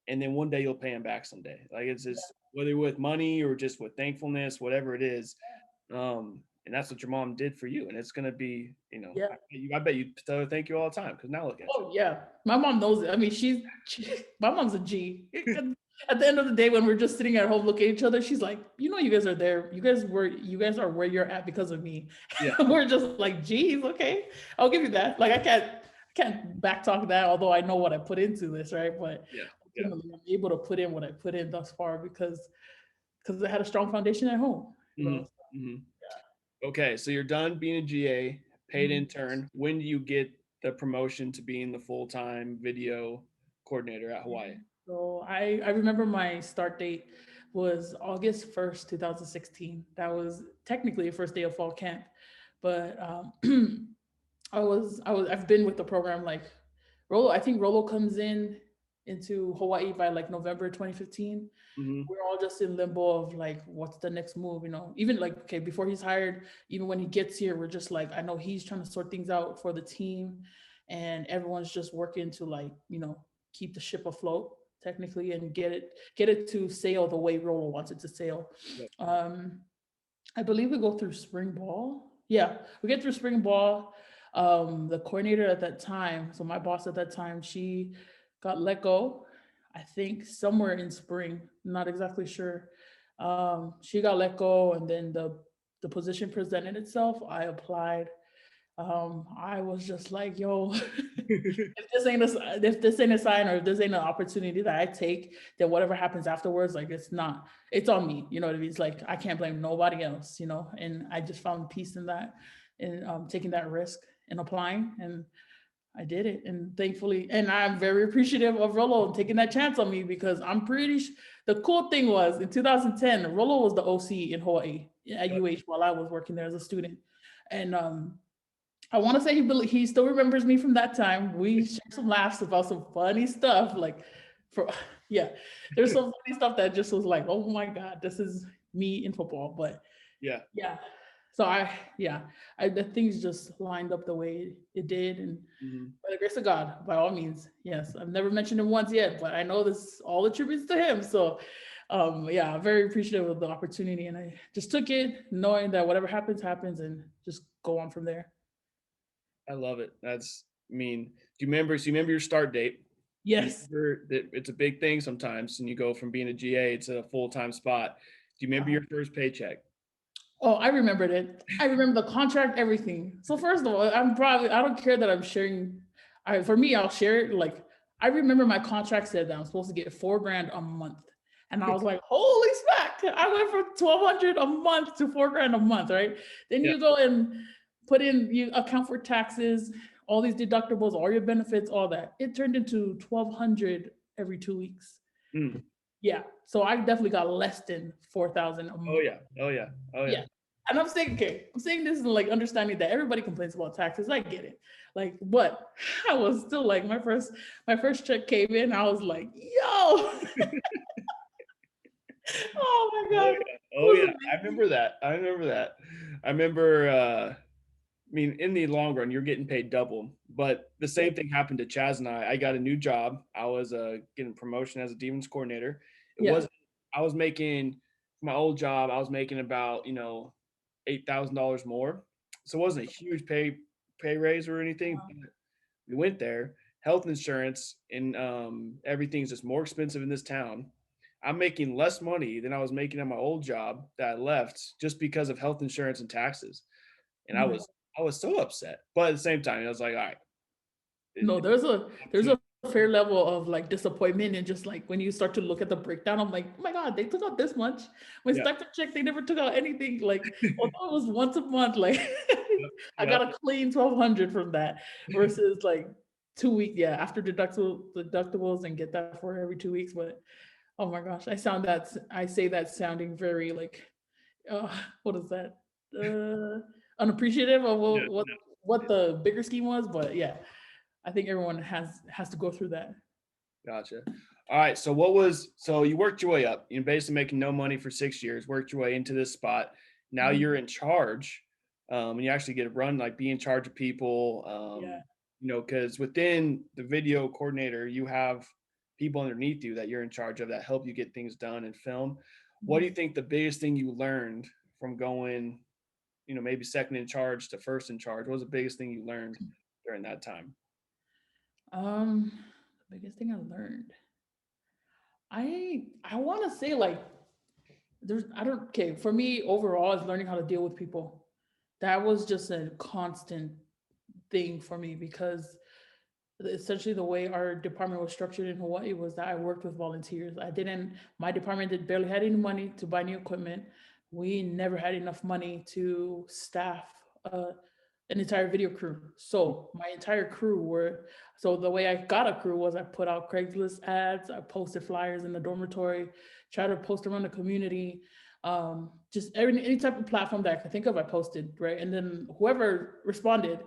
and then one day you'll pay him back someday. Like it's just whether with money or just with thankfulness, whatever it is. And that's what your mom did for you. And it's going to be, Yeah. I bet you tell her thank you all the time because now look at you. Oh yeah, my mom knows it. I mean, my mom's a G. At the end of the day, when we're just sitting at home looking at each other, she's like, you guys are there. You guys are where you're at because of me. Yeah. We're just like, geez, okay, I'll give you that. Like, I can't backtalk that. Although I know what I put into this, right? But Yeah. Yeah. ultimately, I'm able to put in what I put in thus far because I had a strong foundation at home. Hmm. Hmm. Okay, so you're done being a GA, paid Mhm. intern. When do you get the promotion to being the full-time video coordinator at Hawaii? So I remember my start date was August 1st, 2016. That was technically the first day of fall camp, but I've been with the program like Rolo. I think Rolo comes into Hawaii by like November 2015. Hmm. We're all just in limbo of like what's the next move, even like okay before he's hired, even when he gets here, we're just like I know he's trying to sort things out for the team, and everyone's just working to like keep the ship afloat technically and get it to sail the way Rolo wants it to sail. Yep. um I believe we go through spring ball. Yeah, we get through spring ball. The coordinator at that time, so my boss at that time, she got let go, I think somewhere in spring, not exactly sure. She got let go, and then the position presented itself. I applied. I was just like, yo, if this ain't a sign, or if this ain't an opportunity that I take, then whatever happens afterwards, like it's on me. You know what I mean? It's like I can't blame nobody else, you know. And I just found peace in that, in taking that risk and applying, and I did it. And thankfully, and I'm very appreciative of Rollo taking that chance on me, because the cool thing was in 2010, Rollo was the OC in Hawaii at UH while I was working there as a student. And I want to say he still remembers me from that time. We shared some laughs about some funny stuff. Like, for yeah, there's some funny stuff that just was like, oh my god, this is me in football. But Yeah. yeah, so the things just lined up the way it did, and Mhm. by the grace of God, by all means, yes. I've never mentioned him once yet, but I know this all attributes to him. So, yeah, I'm very appreciative of the opportunity, and I just took it, knowing that whatever happens, happens, and just go on from there. I love it. I mean, do you remember? So you remember your start date? Do you Yes. remember that it's a big thing sometimes, and you go from being a GA to a full time spot? Do you remember Uh-huh. your first paycheck? Oh, I remembered it. I remember the contract, everything. So first of all, I don't care that I'm sharing. For me, I'll share it. Like, I remember my contract said that I'm supposed to get 4 grand a month. And I was like, holy smack. I went from 1,200 a month to 4 grand a month, right? Then Yeah. you go and you account for taxes, all these deductibles, all your benefits, all that. It turned into 1,200 every 2 weeks. Mm. Yeah. So I definitely got less than 4,000 a Oh month. yeah. Oh yeah. Oh yeah. Yeah. And I'm saying, okay, I'm saying this is like understanding that everybody complains about taxes. I get it. Like, but I was still like, my first check came in. I was like, yo, oh my Oh God. yeah. It Oh was yeah. I amazing. remember that. I remember that. I remember. I mean, in the long run, you're getting paid double. But the Yeah. same thing happened to Chaz and I. I got a new job. I was getting promotion as a demons coordinator. It Yeah. wasn't. I was making my old job. I was making about $8,000 more. So it wasn't a huge pay raise or anything. Uh, But we went there. Health insurance and everything's just more expensive in this town. I'm making less money than I was making at my old job that I left just because of health insurance and taxes. And I mhm. was I was so upset. But at the same time, I was like, all right, No, it's there's opportunity. a fair level of like disappointment, and just like when you start to look at the breakdown, I'm like, oh my God, they took out this much. My Yeah. stipend check, they never took out anything. Like, although it was once a month, like Yep. I Yep. got a clean 1,200 from that, versus like 2 weeks, yeah, after deductibles, and get that for every 2 weeks. But oh my gosh, I say that sounding very like, uh, what is that? Unappreciative of Yeah. what the bigger scheme was, but yeah, I think everyone has to go through that. Gotcha. All right. So you worked your way up. You're basically making no money for 6 years, worked your way into this spot. Now Mhm. you're in charge. And you actually get to run, like be in charge of people. Yeah. Because within the video coordinator, you have people underneath you that you're in charge of that help you get things done and film. What do you Mhm. think the biggest thing you learned from going, maybe second in charge to first in charge? What was the biggest thing you learned during that time? Um, the biggest thing I learned, I want to say like there's I don't okay for me overall is learning how to deal with people. That was just a constant thing for me, because essentially the way our department was structured in Hawaii was that I worked with volunteers. My department did barely had any money to buy new equipment. We never had enough money to staff an entire video crew. So my entire crew so the way I got a crew was I put out Craigslist ads, I posted flyers in the dormitory, try to post around the community. Just any type of platform that I could think of, I posted, right? And then whoever responded,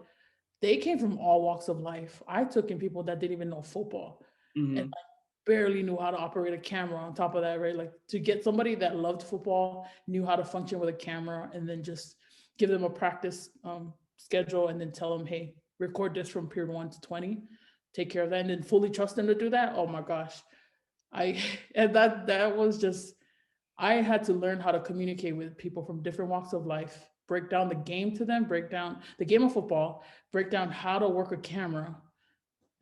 they came from all walks of life. I took in people that didn't even know football and Hmm. like barely knew how to operate a camera on top of that, right? Like to get somebody that loved football, knew how to function with a camera, and then just give them a practice schedule, and then tell them, hey, record this from period 1 to 20, take care of that, and then fully trust them to do that. Oh my gosh. I and that was just I had to learn how to communicate with people from different walks of life, break down the game to them, break down the game of football, break down how to work a camera.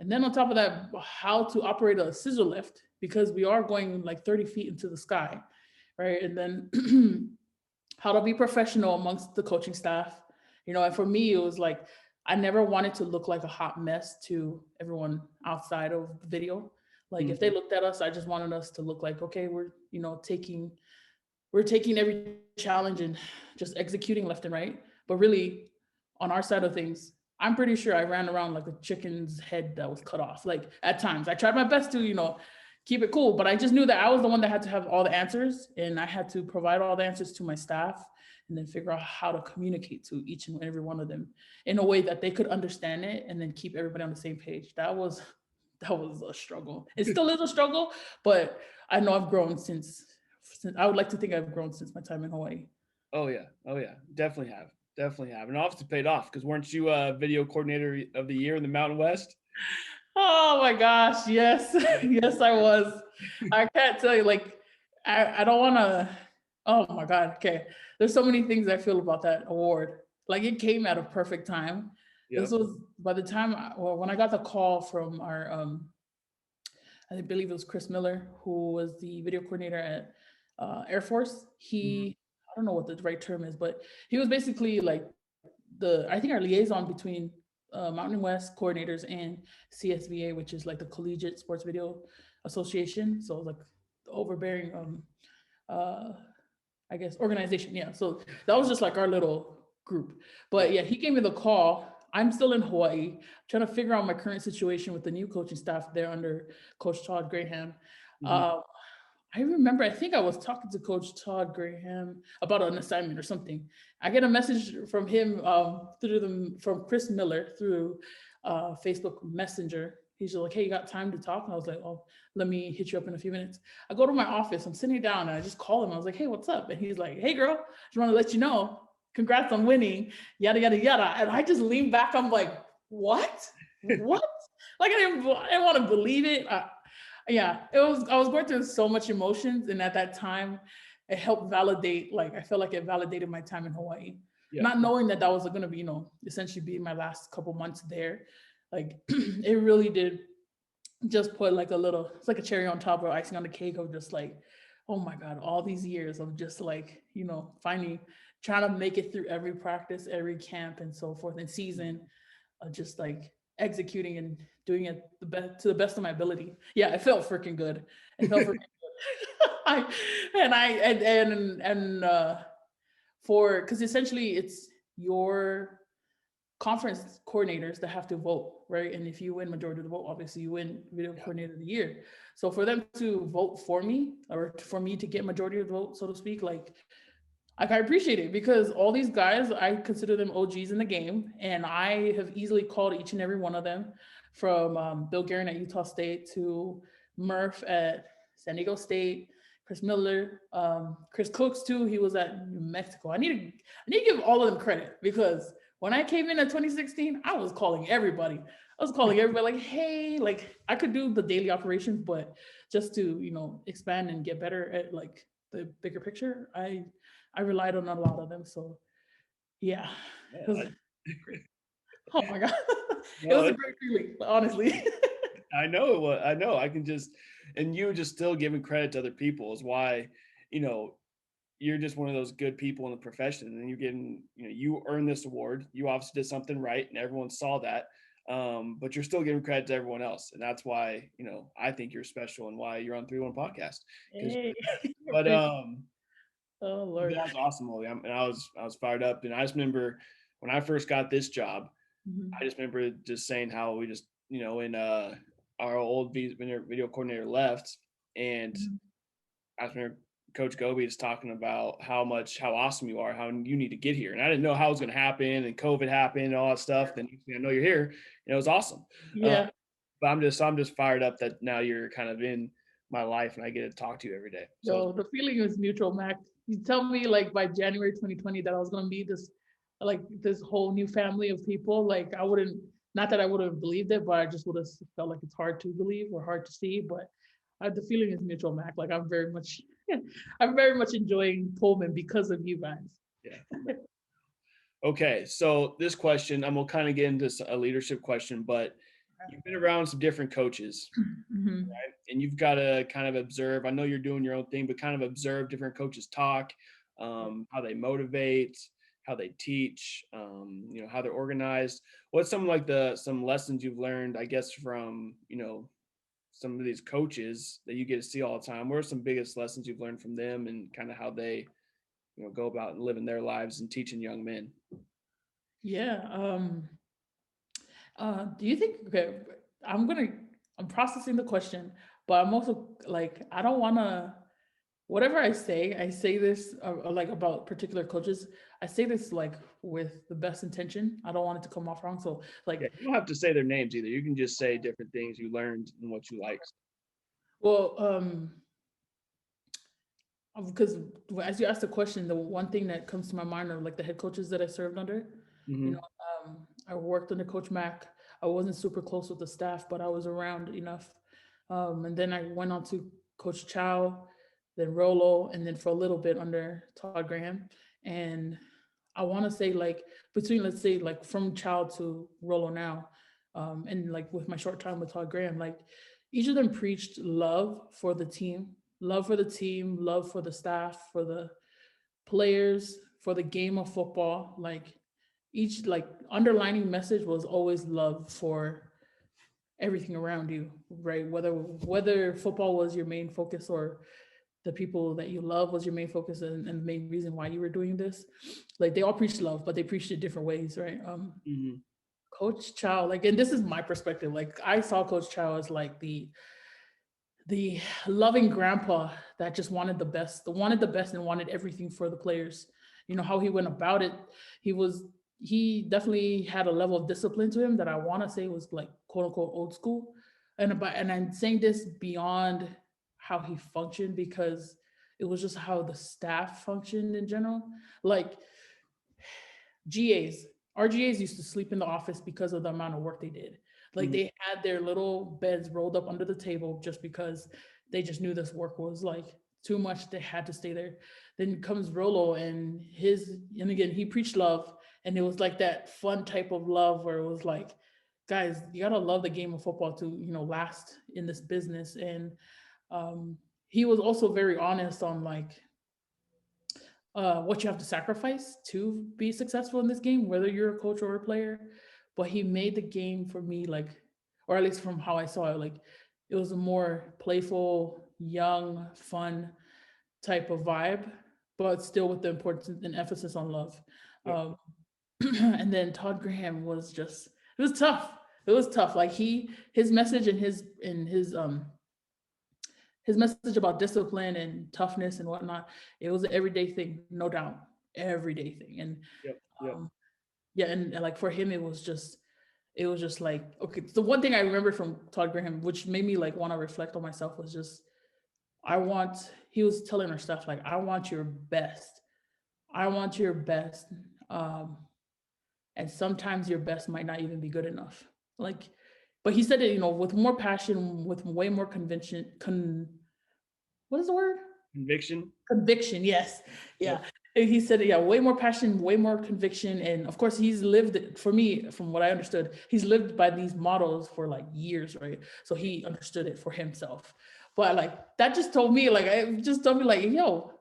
And then on top of that, how to operate a scissor lift, because we are going like 30 feet into the sky, right? And then how to be professional amongst the coaching staff. And for me, it was like, I never wanted to look like a hot mess to everyone outside of the video. Like if they looked at us, I just wanted us to look like, okay, we're taking every challenge and just executing left and right. But really, on our side of things, I'm pretty sure I ran around like a chicken's head that was cut off. Like at times, I tried my best to, keep it cool, but I just knew that I was the one that had to have all the answers, and I had to provide all the answers to my staff, and then figure out how to communicate to each and every one of them in a way that they could understand it, and then keep everybody on the same page. That was a struggle. It still is a struggle, but I know I've grown since I would like to think I've grown since my time in Hawaii. Oh yeah, definitely have, and obviously paid off, because weren't you video coordinator of the year in the Mountain West? Oh my gosh, yes. Yes, I was. I can't tell you, like, I don't want to. Oh my God. Okay, there's so many things I feel about that award. Like, it came at a perfect time. Yep. This was by the time, when I got the call from our I believe it was Chris Miller, who was the video coordinator at Air Force. I don't know what the right term is, but he was basically like I think our liaison between Mountain West coordinators and CSVA, which is like the Collegiate Sports Video Association. So like the overbearing, I guess, organization. Yeah. So that was just like our little group. But yeah, he gave me the call. I'm still in Hawaii, trying to figure out my current situation with the new coaching staff there under Coach Todd Graham. I remember, I think I was talking to Coach Todd Graham about an assignment or something. I get a message from him from Chris Miller through Facebook Messenger. He's like, hey, you got time to talk? And I was like, oh, let me hit you up in a few minutes. I go to my office, I'm sitting down, and I just call him. I was like, hey, what's up? And he's like, hey, girl, just want to let you know, congrats on winning, yada, yada, yada. And I just lean back. I'm like, what? What? Like, I didn't want to believe it. Yeah, I was going through so much emotions, and at that time it helped validate, like, I felt like it validated my time in Hawaii. Not knowing that was going to be, essentially be my last couple months there. Like, it really did just put like it's like a cherry on top, or icing on the cake, of just like, oh my God, all these years of just like, finally trying to make it through every practice, every camp, and so forth, and season, just like executing and doing it to the best of my ability. Yeah, it felt freaking good. It felt freaking good. Because essentially it's your conference coordinators that have to vote, right? And if you win majority of the vote, obviously you win video coordinator of the year. So for them to vote for me, or for me to get majority of the vote, so to speak, like I appreciate it, because all these guys, I consider them OGs in the game, and I have easily called each and every one of them, from Bill Guerin at Utah State to Murph at San Diego State, Chris Miller, Chris Cooks too. He was at New Mexico. I need to give all of them credit, because when I came in 2016, I was calling everybody. Like, hey, like, I could do the daily operations, but just to expand and get better at like the bigger picture, I relied on a lot of them. So yeah. Oh my God. It was a great feeling, honestly. I know it was. I know. And you just still giving credit to other people is why, you're just one of those good people in the profession, and you're getting, you earned this award. You obviously did something right, and everyone saw that. But you're still giving credit to everyone else, and that's why, I think you're special, and why you're on 3-1 podcast. Hey. But oh Lord, that was awesome, Olivia. And I was fired up, and I just remember when I first got this job, I just remember just saying how we just, in our old video coordinator left, and I just remember Coach Goby is talking about how awesome you are, how you need to get here. And I didn't know how it was going to happen, and COVID happened and all that stuff. Then I know you're here. It was awesome. Yeah. But I'm just fired up that now you're kind of in my life, and I get to talk to you every day. So the feeling is mutual, Mac. You tell me like by January 2020 that I was going to be this whole new family of people. Like, I wouldn't, not that I would have believed it, but I just would have felt like it's hard to believe or hard to see. But the feeling is mutual, Mac. Like, I'm very much enjoying Pullman because of you guys. Yeah. Okay, so this question, I'm gonna kind of get into a leadership question, but you've been around some different coaches, Hmm. right? And you've got to kind of observe. I know you're doing your own thing, but kind of observe different coaches talk, how they motivate, how they teach, how they're organized. What's some lessons you've learned, I guess, from some of these coaches that you get to see all the time? What are some biggest lessons you've learned from them, and kind of how they go about living their lives and teaching young men? Yeah. Do you think, okay, I'm gonna, I'm processing the question, but I'm also like, I don't wanna, whatever I say this like about particular coaches, I say this like with the best intention. I don't want it to come off wrong. So Yeah, like, you don't have to say their names either. You can just say different things you learned and what you liked. well, because as you asked the question, the one thing that comes to my mind are like the head coaches that I served under. You know, Mhm. I worked under Coach Mack. I wasn't super close with the staff, but I was around enough. And then I went on to Coach Chow, then Rolo, and then for a little bit under Todd Graham. And I want to say like between, let's say like from Chow to Rolo now, and like with my short time with Todd Graham, like each of them preached love for the team, love for the team, love for the staff, for the players, for the game of football. Like each like underlining message was always love for everything around you, right? Whether football was your main focus or the people that you love was your main focus and the main reason why you were doing this. Like they all preached love, but they preached it different ways, right? Mhm. Coach Chow, like, and this is my perspective. Like I saw Coach Chow as like the loving grandpa that just wanted the best and wanted everything for the players. You know how he went about it. He was he definitely had a level of discipline to him that I want to say was like quote unquote old school. And I'm saying this beyond how he functioned because it was just how the staff functioned in general. Like GAs, our GAs used to sleep in the office because of the amount of work they did. Like Mhm. they had their little beds rolled up under the table just because they just knew this work was like too much. They had to stay there. Then comes Rolo and again, he preached love. And it was like that fun type of love where it was like, guys, you gotta love the game of football to, last in this business. And um, he was also very honest on like what you have to sacrifice to be successful in this game, whether you're a coach or a player. But he made the game for me like, or at least from how I saw it, like it was a more playful, young, fun type of vibe, but still with the importance and emphasis on love. Yep. Um, and then Todd Graham was just, it was tough. It was tough. Like his message and his message about discipline and toughness and whatnot, it was an everyday thing, no doubt, everyday thing. And Yep. Yep. um, yeah, and like for him, it was just like okay. The one thing I remember from Todd Graham, which made me like want to reflect on myself, was just I want. He was telling her stuff like, "I want your best. I want your best." Um, and sometimes your best might not even be good enough. Like, but he said it, with more passion, with way more conviction. What is the word? Conviction. Conviction, yes. Yep. Yeah. And he said, yeah, way more passion, way more conviction. And of course, he's lived it for me, from what I understood, he's lived by these models for like years, right? So he understood it for himself. But like that just told me, like, it just told me, like, yo,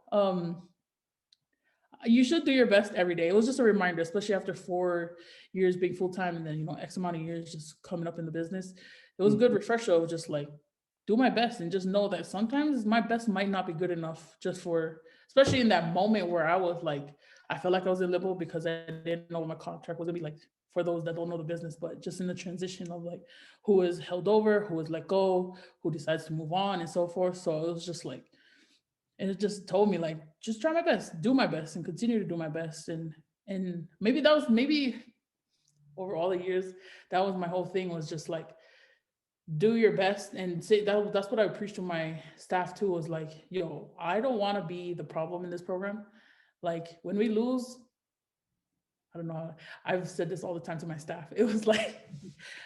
you should do your best every day. It was just a reminder, especially after 4 years being full time and then, X amount of years just coming up in the business. It was a good Mhm. refresher of just like, do my best and just know that sometimes my best might not be good enough just for, especially in that moment where I was like, I felt like I was in limbo because I didn't know what my contract was gonna be like for those that don't know the business, but just in the transition of like who is held over, who is let go, who decides to move on and so forth. So it was just like, and it just told me like, just try my best, do my best and continue to do my best. And maybe over all the years, that was my whole thing, was just like, do your best and say that's what I preach to my staff too, was like, yo, I don't want to be the problem in this program. Like when we lose, I don't know, I've said this all the time to my staff. It was like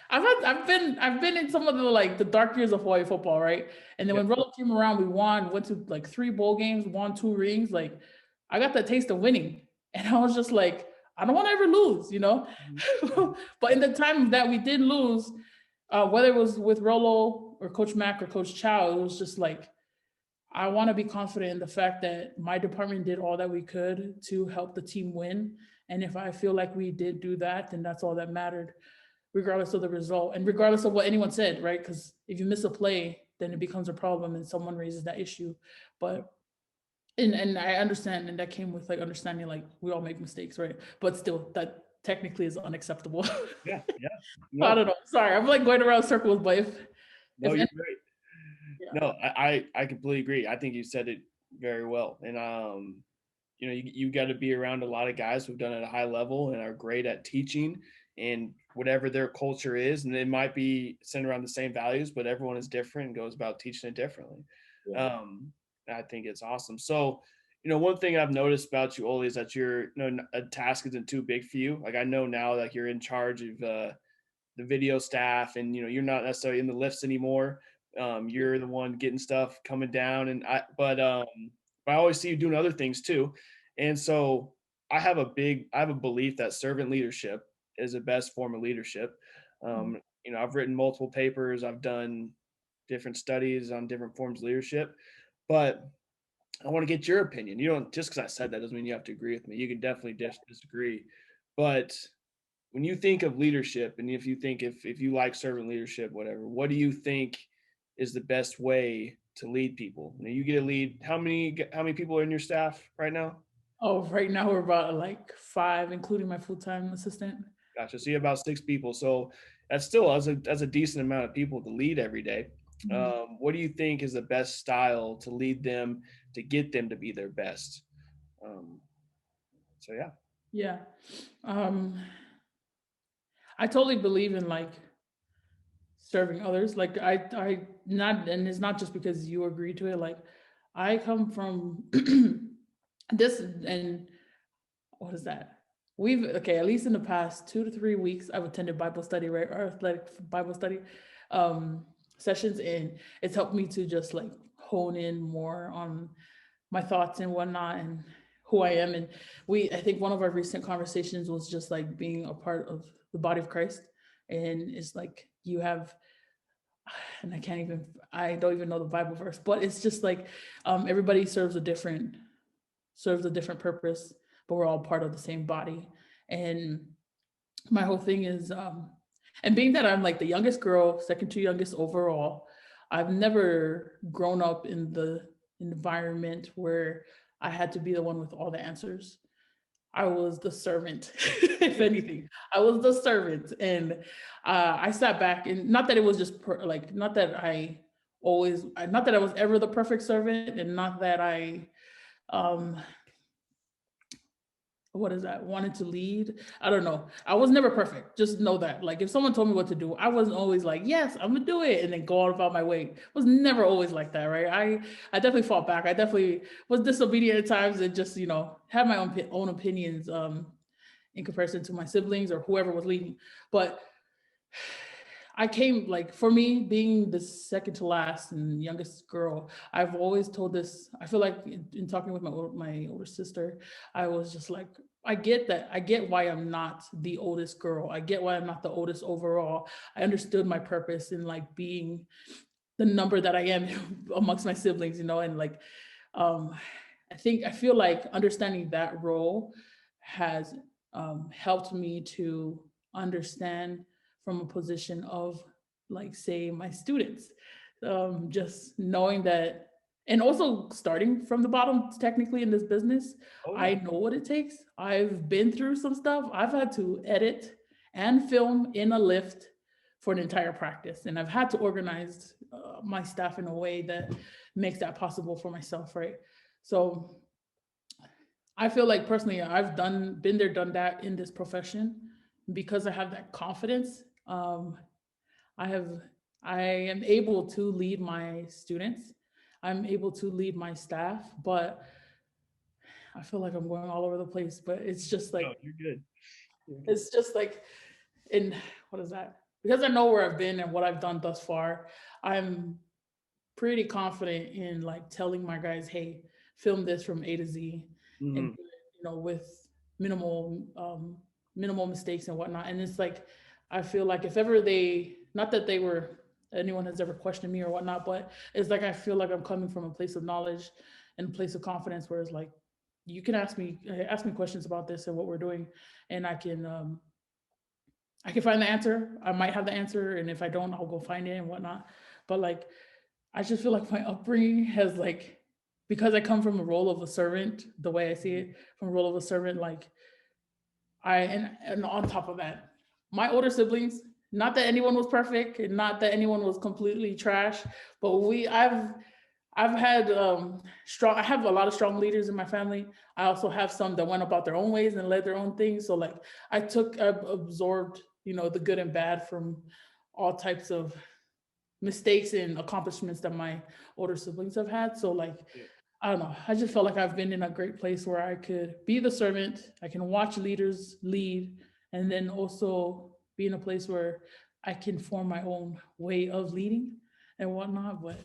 I've been in some of the like the dark years of Hawaii football, right? And then Yep. when Rolo came around, we won, went to like 3 bowl games, won 2 rings. Like I got that taste of winning. And I was just like, I don't want to ever lose, Mhm. But in the time that we did lose, whether it was with Rolo or Coach Mac or Coach Chow, it was just like, I want to be confident in the fact that my department did all that we could to help the team win. And if I feel like we did do that, then that's all that mattered, regardless of the result and regardless of what anyone said, right? Because if you miss a play, then it becomes a problem and someone raises that issue. But and I understand, and that came with like understanding, like we all make mistakes, right? But still, that technically is unacceptable. Yeah, yeah. I No, don't know. Sorry, I'm like going around circles, but no, if you're any, right. yeah. No, I completely agree. I think you said it very well. And you got to be around a lot of guys who've done it at a high level and are great at teaching and whatever their culture is. And it might be centered around the same values, but everyone is different and goes about teaching it differently. Yeah. Um, I think it's awesome. So, one thing I've noticed about you, Oli, is that a task isn't too big for you. Like I know now, like you're in charge of the video staff, and you're not necessarily in the lifts anymore. You're the one getting stuff coming down, and I always see you doing other things too. And so I have a belief that servant leadership is the best form of leadership. Mhm. I've written multiple papers, I've done different studies on different forms of leadership, but I want to get your opinion. You don't just because I said that doesn't mean you have to agree with me. You can definitely disagree, but when you think of leadership, and if you think if you like servant leadership, whatever, what do you think is the best way to lead people? Now you get to lead how many people are in your staff right now? Oh, right now we're about like five, including my full-time assistant. Gotcha. So you have about 6 people. So that's still as a decent amount of people to lead every day. Mhm. What do you think is the best style to lead them to get them to be their best? Um, so yeah. Yeah. Um, I totally believe in like serving others. Like I not, and it's not just because you agree to it. Like I come from this, and what is that? We've okay, at least in the past 2 to 3 weeks, I've attended Bible study, right? Or athletic Bible study um sessions, and it's helped me to just like hone in more on my thoughts and whatnot and who I am. And I think one of our recent conversations was just like being a part of the body of Christ. And it's like you have, and I don't even know the Bible verse, but it's just like everybody serves a different purpose, but we're all part of the same body. And my whole thing is, and being that I'm like the youngest girl, second to youngest overall, I've never grown up in the environment where I had to be the one with all the answers. I was the servant, if anything. I was the servant, and I sat back, and not that it was just like, not that I was ever the perfect servant, and not that um, what is that, wanted to lead. I don't know, I was never perfect, just know that. Like if someone told me what to do, I wasn't always like, yes, I'm gonna do it, and then go on about my way. It was never always like that, right? I definitely fought back. I definitely was disobedient at times, and just had my own opinions in comparison to my siblings or whoever was leading. But I came, like, for me, being the second to last and youngest girl, I've always told this. I feel like in talking with my older sister, I was just like, I get that. I get why I'm not the oldest girl. I get why I'm not the oldest overall. I understood my purpose in like being the number that I am amongst my siblings, and like, um, I feel like understanding that role has helped me to understand from a position of, like, say, my students, just knowing that, and also starting from the bottom technically in this business. Oh I yeah. know what it takes. I've been through some stuff. I've had to edit and film in a lift for an entire practice, and I've had to organize my staff in a way that makes that possible for myself, right? So I feel like personally, I've been there, done that in this profession because I have that confidence. I have, I am able to lead my students. I'm able to lead my staff, but I feel like I'm going all over the place. But it's just No, like, you're good. You're good. it's just like, in what is that? Because I know where I've been and what I've done thus far, I'm pretty confident in like telling my guys, hey, film this from A to Z, and Hmm. with minimal minimal mistakes and whatnot. And it's like I feel like if ever they, not that they were, anyone has ever questioned me or whatnot, but it's like I feel like I'm coming from a place of knowledge and a place of confidence where it's like you can ask me questions about this and what we're doing, and I can find the answer. I might have the answer, and if I don't, I'll go find it and whatnot. But like I just feel like my upbringing has like, because I come from a role of a servant, the way I see it, from a role of a servant, like and on top of that, my older siblings, not that anyone was perfect and not that anyone was completely trash, but I've had strong, I have a lot of strong leaders in my family. I also have some that went about their own ways and led their own things. So like I've absorbed, the good and bad from all types of mistakes and accomplishments that my older siblings have had. So like Yeah. I don't know. I just felt like I've been in a great place where I could be the servant. I can watch leaders lead, and then also be in a place where I can form my own way of leading and whatnot. But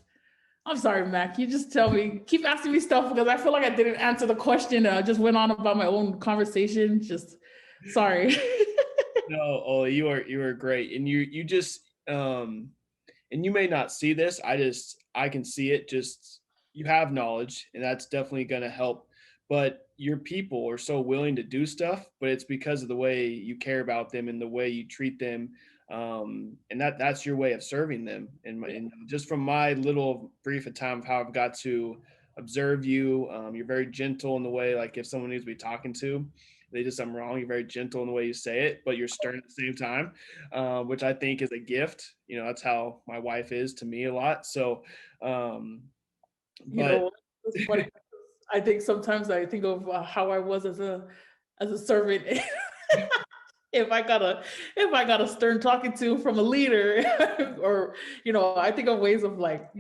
I'm sorry, Mac. You just tell me, keep asking me stuff because I feel like I didn't answer the question. I just went on about my own conversation. Just sorry. No, oh, you are great, and you just and you may not see this. I can see it. Just you have knowledge, and that's definitely going to help. But your people are so willing to do stuff, but it's because of the way you care about them and the way you treat them, and that's your way of serving them. And just from my little brief of time of how I've got to observe you, you're very gentle in the way, like if someone needs to be talking to, they did something wrong, you're very gentle in the way you say it, but you're stern at the same time, which I think is a gift. That's how my wife is to me a lot. So, um, You but know, it's funny. I think sometimes I think of how I was as a servant. if I got a if I got a stern talking to from a leader, or I think of ways of like,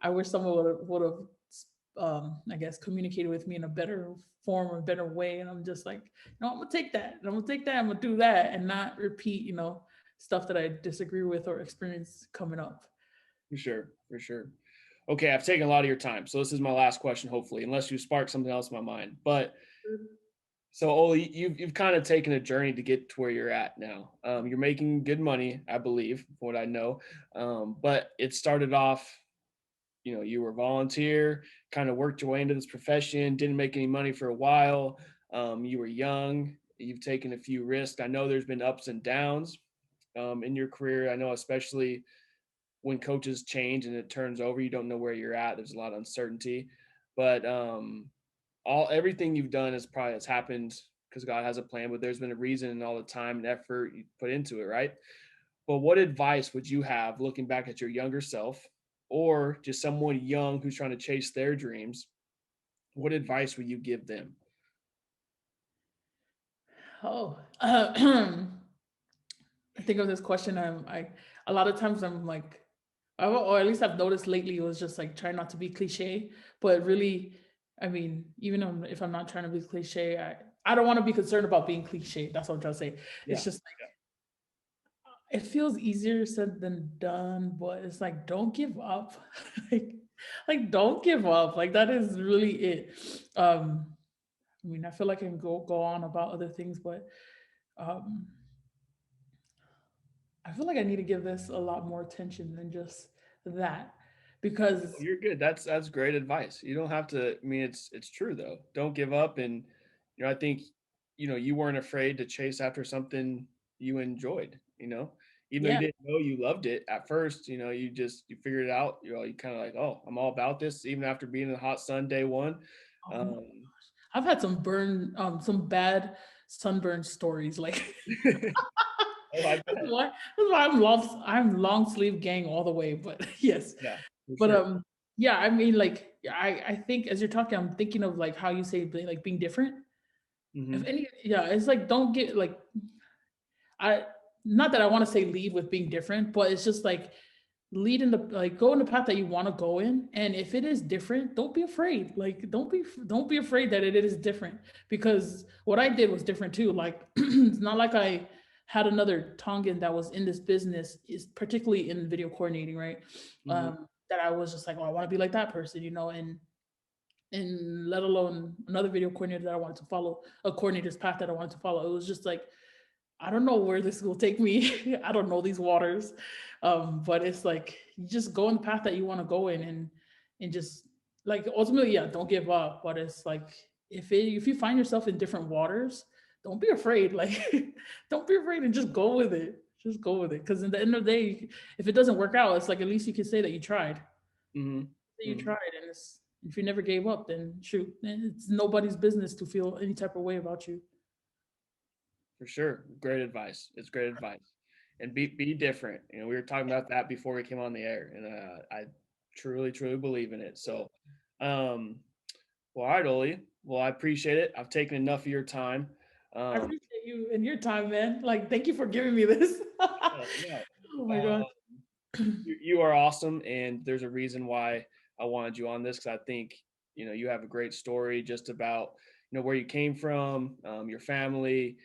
I wish someone would have I guess communicated with me in a better form or better way. And I'm just like, I'm gonna take that and I'm gonna take that, I'm gonna do that and not repeat, stuff that I disagree with or experience coming up. for sure, for sure. Okay, I've taken a lot of your time, so this is my last question. Hopefully, unless you spark something else in my mind, but so, Oli, you've kind of taken a journey to get to where you're at now. You're making good money, I believe, from what I know. But it started off, you were a volunteer, kind of worked your way into this profession, didn't make any money for a while. You were young. You've taken a few risks. I know there's been ups and downs in your career. I know, especially when coaches change and it turns over, you don't know where you're at. There's a lot of uncertainty, but everything you've done has happened because God has a plan, but there's been a reason and all the time and effort you put into it, right? But what advice would you have looking back at your younger self or just someone young who's trying to chase their dreams? What advice would you give them? Oh, I think of this question. I a lot of times I'm like, or at least I've noticed lately, it was just like trying not to be cliche, but really, I mean, even if I'm not trying to be cliche, I don't want to be concerned about being cliche. That's what I'm trying to say. It's Yeah. just like it feels easier said than done, but it's like don't give up. like don't give up. Like that is really it. Um, I mean, I feel like I can go on about other things, but um I feel like I need to give this a lot more attention than just that because You're good. That's great advice. You don't have to. I mean, it's true though. Don't give up, and I think you weren't afraid to chase after something you enjoyed. Even though you yeah. didn't know you loved it at first. You figured it out. You kind of like, oh, I'm all about this. Even after being in the hot sun day one. Oh my Um, gosh. I've had some bad sunburn stories. Like oh, I bet. that's why I'm long sleeve gang all the way. But yes. Yeah, for But sure. yeah, I mean like I think as you're talking, I'm thinking of like how you say like being different. If Hmm. any, yeah, it's like don't get like I not that I want to say lead with being different, but it's just like lead in the like go in the path that you want to go in, and if it is different, don't be afraid. Like don't be afraid that it is different, because what I did was different too. Like it's not like I had another Tongan that was in this business, is particularly in video coordinating, right? Hmm. That I was just like, oh, I want to be like that person, and and let alone another video coordinator that I wanted to follow, a coordinator's path that I wanted to follow. It was just like, I don't know where this will take me. I don't know these waters. But it's like you just go in the path that you want to go in, and just like ultimately, yeah, don't give up. But it's like if you find yourself in different waters, don't be afraid. Like don't be afraid and just go with it. Just go with it. Because in the end of the day, if it doesn't work out, it's like at least you can say that you tried. Mm-hmm. That you Mm-hmm. tried, and it's if you never gave up, then shoot, it's nobody's business to feel any type of way about you. For sure. Great advice. It's great advice. And be different. You know, we were talking about that before we came on the air, and I truly, truly believe in it. So, um, well, all right, Oli. Well, I appreciate it. I've taken enough of your time. I Um, appreciate you and your time, man. Like, thank you for giving me this. yeah, Oh my god. you are awesome, and there's a reason why I wanted you on this, because I think you have a great story just about where you came from, your family,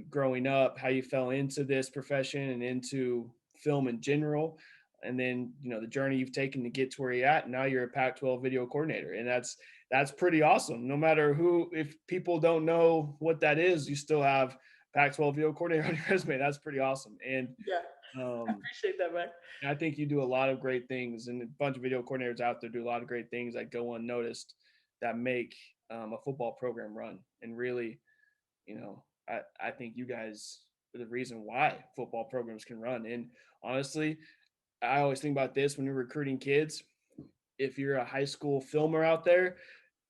growing up, how you fell into this profession and into film in general, and then the journey you've taken to get to where you're at. Now you're a Pac-12 video coordinator, and that's pretty awesome. No matter if people don't know what that is, you still have Pac-12 video coordinator on your resume. That's pretty awesome, and Yeah, I um, appreciate that, man. I think you do a lot of great things, and a bunch of video coordinators out there do a lot of great things that go unnoticed that make a football program run. And really, I think you guys are the reason why football programs can run. And honestly, I always think about this when you're recruiting kids. If you're a high school filmer out there,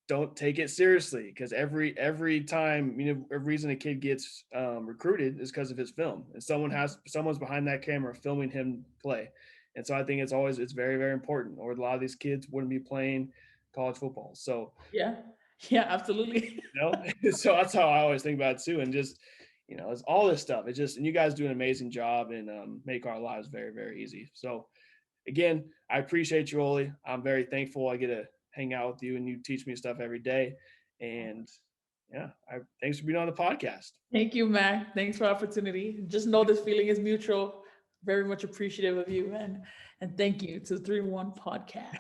don't take it seriously, because every time a reason a kid gets recruited is because of his film, and someone's behind that camera filming him play. And so I think it's very, very important, or a lot of these kids wouldn't be playing college football. So Yeah, yeah, absolutely. so that's how I always think about it too. And just it's all this stuff. It's just, and you guys do an amazing job, and make our lives very, very easy. So again, I appreciate you, Oli. I'm very thankful I get to hang out with you, and you teach me stuff every day. And yeah, thanks for being on the podcast. Thank you, Mac. Thanks for the opportunity. Just know this feeling is mutual. Very much appreciative of you, and thank you to 3-1 Podcast.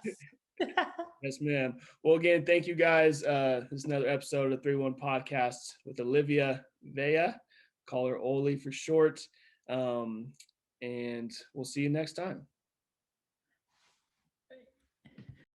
Yes, ma'am. Well, again, thank you guys. This is another episode of 3-1 Podcast with Olivia Vea. Call her Oli for short. And we'll see you next time.